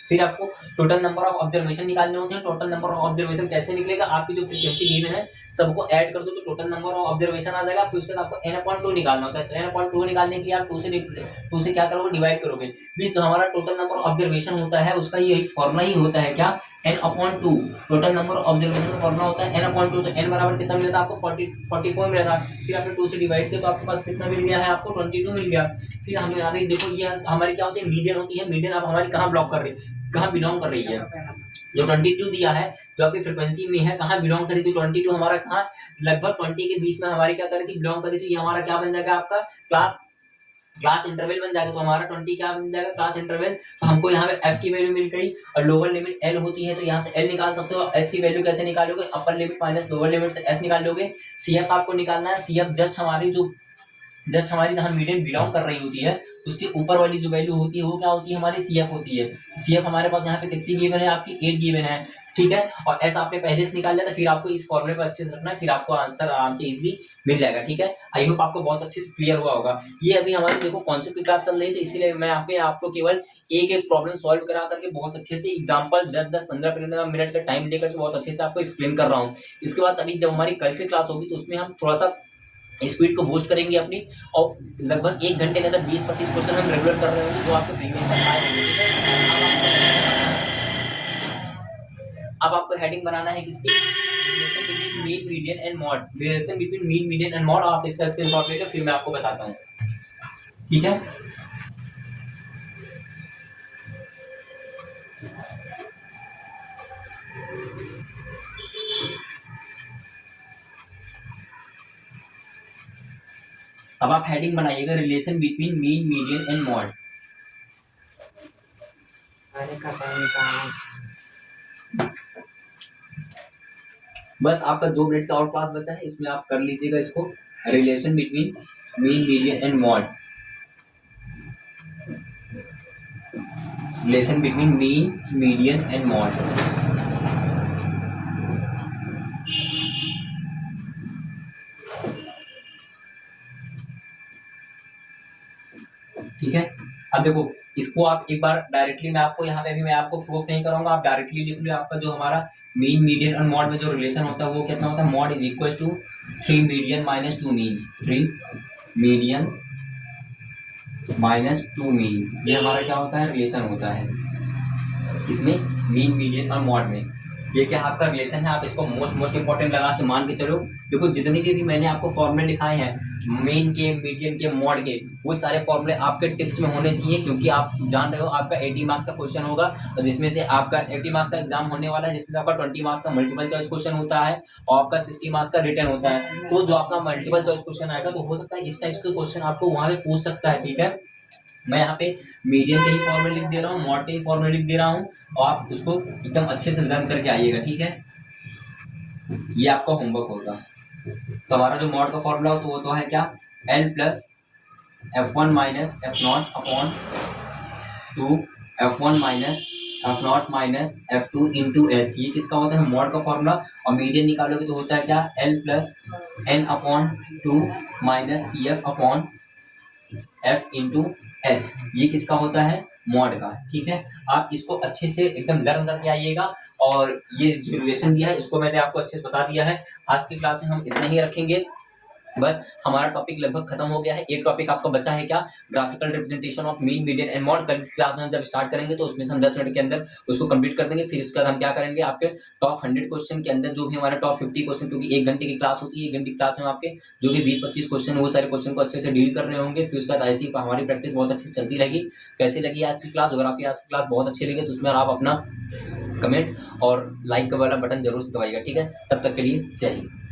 फिर आपको टोटल नंबर ऑफ ऑब्जर्वेशन निकालने होते हैं। टोटल नंबर ऑफ ऑब्जर्वेशन कैसे निकलेगा, आपकी जो फ्रीक्वेंसी गिवन है सबको ऐड कर दो तो टोटल नंबर ऑफ ऑब्जर्वेशन आ जाएगा। फिर उसके बाद आपको n/2 निकालना होता है, तो n/2 निकालने के लिए आप 2 से क्या करोगे, डिवाइड करोगे। मींस जो हमारा टोटल नंबर ऑफ ऑब्जर्वेशन होता है उसका यही फॉर्मूला ही होता है, क्या, n/2। Total number of observation का फॉर्मूला होता है n/2। तो n बराबर कितना मिला था आपको, 44 मिला था। फिर आपने 2 से डिवाइड किया तो आपके पास कितना मिल गया है, आपको 22 मिल गया। फिर हमारी देखो, ये हमारी क्या होती है, मीडियन होती है। मीडियन आप हमारी कहाँ ब्लॉक कर रही है, कहाँ बिलोंग कर रही है, जो 22 दिया है जो आपकी फ्रीक्वेंसी में है, कहाँ बिलोंग करी थी, 22 हमारा कहाँ लगभग 20 के बीच में हमारी क्या करी थी, बिलोंग करी थी। ये हमारा क्या बन जाएगा, आपका क्लास इंटरवल बन जाएगा। तो हमारा 20 क्या बन जाएगा, क्लास इंटरवल। तो हमको यहाँ पे f की वैल्यू मिल गई और लोअर लिमिट l होती है, तो यहाँ से l निकाल सकते हो। s की वैल्यू कैसे निकालोगे, upper limit minus lower limit से s निकाल लोगे। cf आपको निकालना है। cf जस्ट हमारी जहाँ मीडियन बिलोंग कर रही होती है उसके ऊपर वाली जो वैल्यू होती है वो क्या होती है, हमारी CF होती है। CF हमारे पास यहाँ पे कितनी गिवन है, आपकी 8 गिवन है, ठीक है। और S आपने पहले से निकाल लिया था, फिर आपको इस फॉर्मूले पर अच्छे से रखना है, फिर आपको आंसर आराम से इजीली मिल जाएगा, ठीक है। आई होप आपको बहुत अच्छे से क्लियर हुआ होगा। ये अभी हमारी देखो कॉन्सेप्ट की क्लास चल रही है, तो इसीलिए मैं आपको केवल एक प्रॉब्लम सॉल्व करा करके बहुत अच्छे से एग्जाम्पल 10-10, 15 मिनट का टाइम लेकर के बहुत अच्छे से आपको एक्सप्लेन कर रहा हूँ। इसके बाद अभी जब हमारी कल से क्लास होगी तो उसमें हम थोड़ा सा स्पीड को बूस्ट करेंगे अपनी, और लगभग 1 घंटे के अंदर 20-25 क्वेश्चन हम रेगुलर कर रहे होंगे जो आपके प्रीवियस ईयर आए होंगे, ठीक है। अब आपको हेडिंग बनाना है किसकी, relation between mean median and mod. Relation between mean median and mod, आप इसका स्क्रीनशॉट लेकर फिर मैं आपको बताता हूँ, ठीक है। अब आप हेडिंग बनाइएगा, relation between mean median and mod. बस आपका 2 मिनट का और क्लास बचा है, इसमें आप कर लीजिएगा इसको, relation between mean median and mod. Relation between mean median and mod. ठीक है। अब देखो, इसको आप एक बार डायरेक्टली मैं आपको यहाँ पे भी मैं आपको प्रूफ नहीं कराऊंगा, आप डायरेक्टली लिख लो। आपका जो हमारा मीन मीडियन और मॉड में जो रिलेशन होता है वो कितना होता है, mode is equal to 3 median minus 2 mean. 3 median minus 2 mean, ये हमारा क्या होता है, रिलेशन होता है इसमें, मीन मीडियन और मॉड में। ये क्या आपका रिलेशन है, आप इसको मोस्ट इंपॉर्टेंट लगा के मान के चलो। देखो, जितने के भी मैंने आपको फॉर्मूले दिखाए हैं मेन के, मीडियन के, मॉड के, वो सारे फॉर्मूले आपके टिप्स में होने चाहिए, क्योंकि आप जान रहे हो आपका 80 मार्क्स का क्वेश्चन होगा, और जिसमें से आपका 80 मार्क्स का एग्जाम होने वाला है, जिसमें से आपका 20 मार्क्स का मल्टीपल चॉइस क्वेश्चन होता है और आपका 60 मार्क्स का रिटन होता है। तो जो आपका मल्टीपल चॉइस क्वेश्चन आएगा तो हो सकता है इस टाइप के क्वेश्चन आपको वहां पे पूछ सकता है, ठीक है। मैं यहाँ पे मीडियन के ही फॉर्मूले लिख दे रहा हूँ, मॉड के ही फॉर्मूले लिख दे रहा हूँ, और आप उसको एकदम अच्छे से लर्न करके आइएगा, ठीक है। ये आपका होमवर्क होगा। तो हमारा जो मॉड का फॉर्मूला हो तो वो तो है क्या, L plus F1 minus F0 upon 2 F1 minus F0 minus F2 into H। ये किसका होता है, मॉड का फॉर्मूला। और मीडियन निकालोगे तो होता है क्या, L plus N upon 2 minus CF upon F into H। ये किसका होता है, मॉड का, ठीक है। आप इसको अच्छे से एकदम लर्न करके आइएगा। और ये जो रिलेशन दिया है इसको मैंने आपको अच्छे से बता दिया है। आज की क्लास में हम इतना ही रखेंगे, बस हमारा टॉपिक लगभग खत्म हो गया है। एक टॉपिक आपका बचा है क्या, graphical representation of mean median and mod. कल क्लास में हम जब स्टार्ट करेंगे तो उसमें से हम 10 मिनट के अंदर उसको कंप्लीट कर देंगे। फिर उसके बाद हम क्या करेंगे, आपके टॉप 100 क्वेश्चन के अंदर जो भी हमारे टॉप 50 क्वेश्चन, क्योंकि 1 घंटे की क्लास होती है, 1 घंटे की क्लास में आपके जो भी 20-25 क्वेश्चन वो सारे क्वेश्चन को अच्छे से डील कर रहे होंगे। फिर उसके बाद ऐसी हमारी प्रैक्टिस बहुत अच्छी से चलती रहेगी। कैसी लगी आज की क्लास, अगर आपकी आज की क्लास बहुत अच्छी लगी तो उसमें आप अपना कमेंट और लाइक वाला बटन जरूर से दबाइएगा, ठीक है। तब तक के लिए जय हिंद।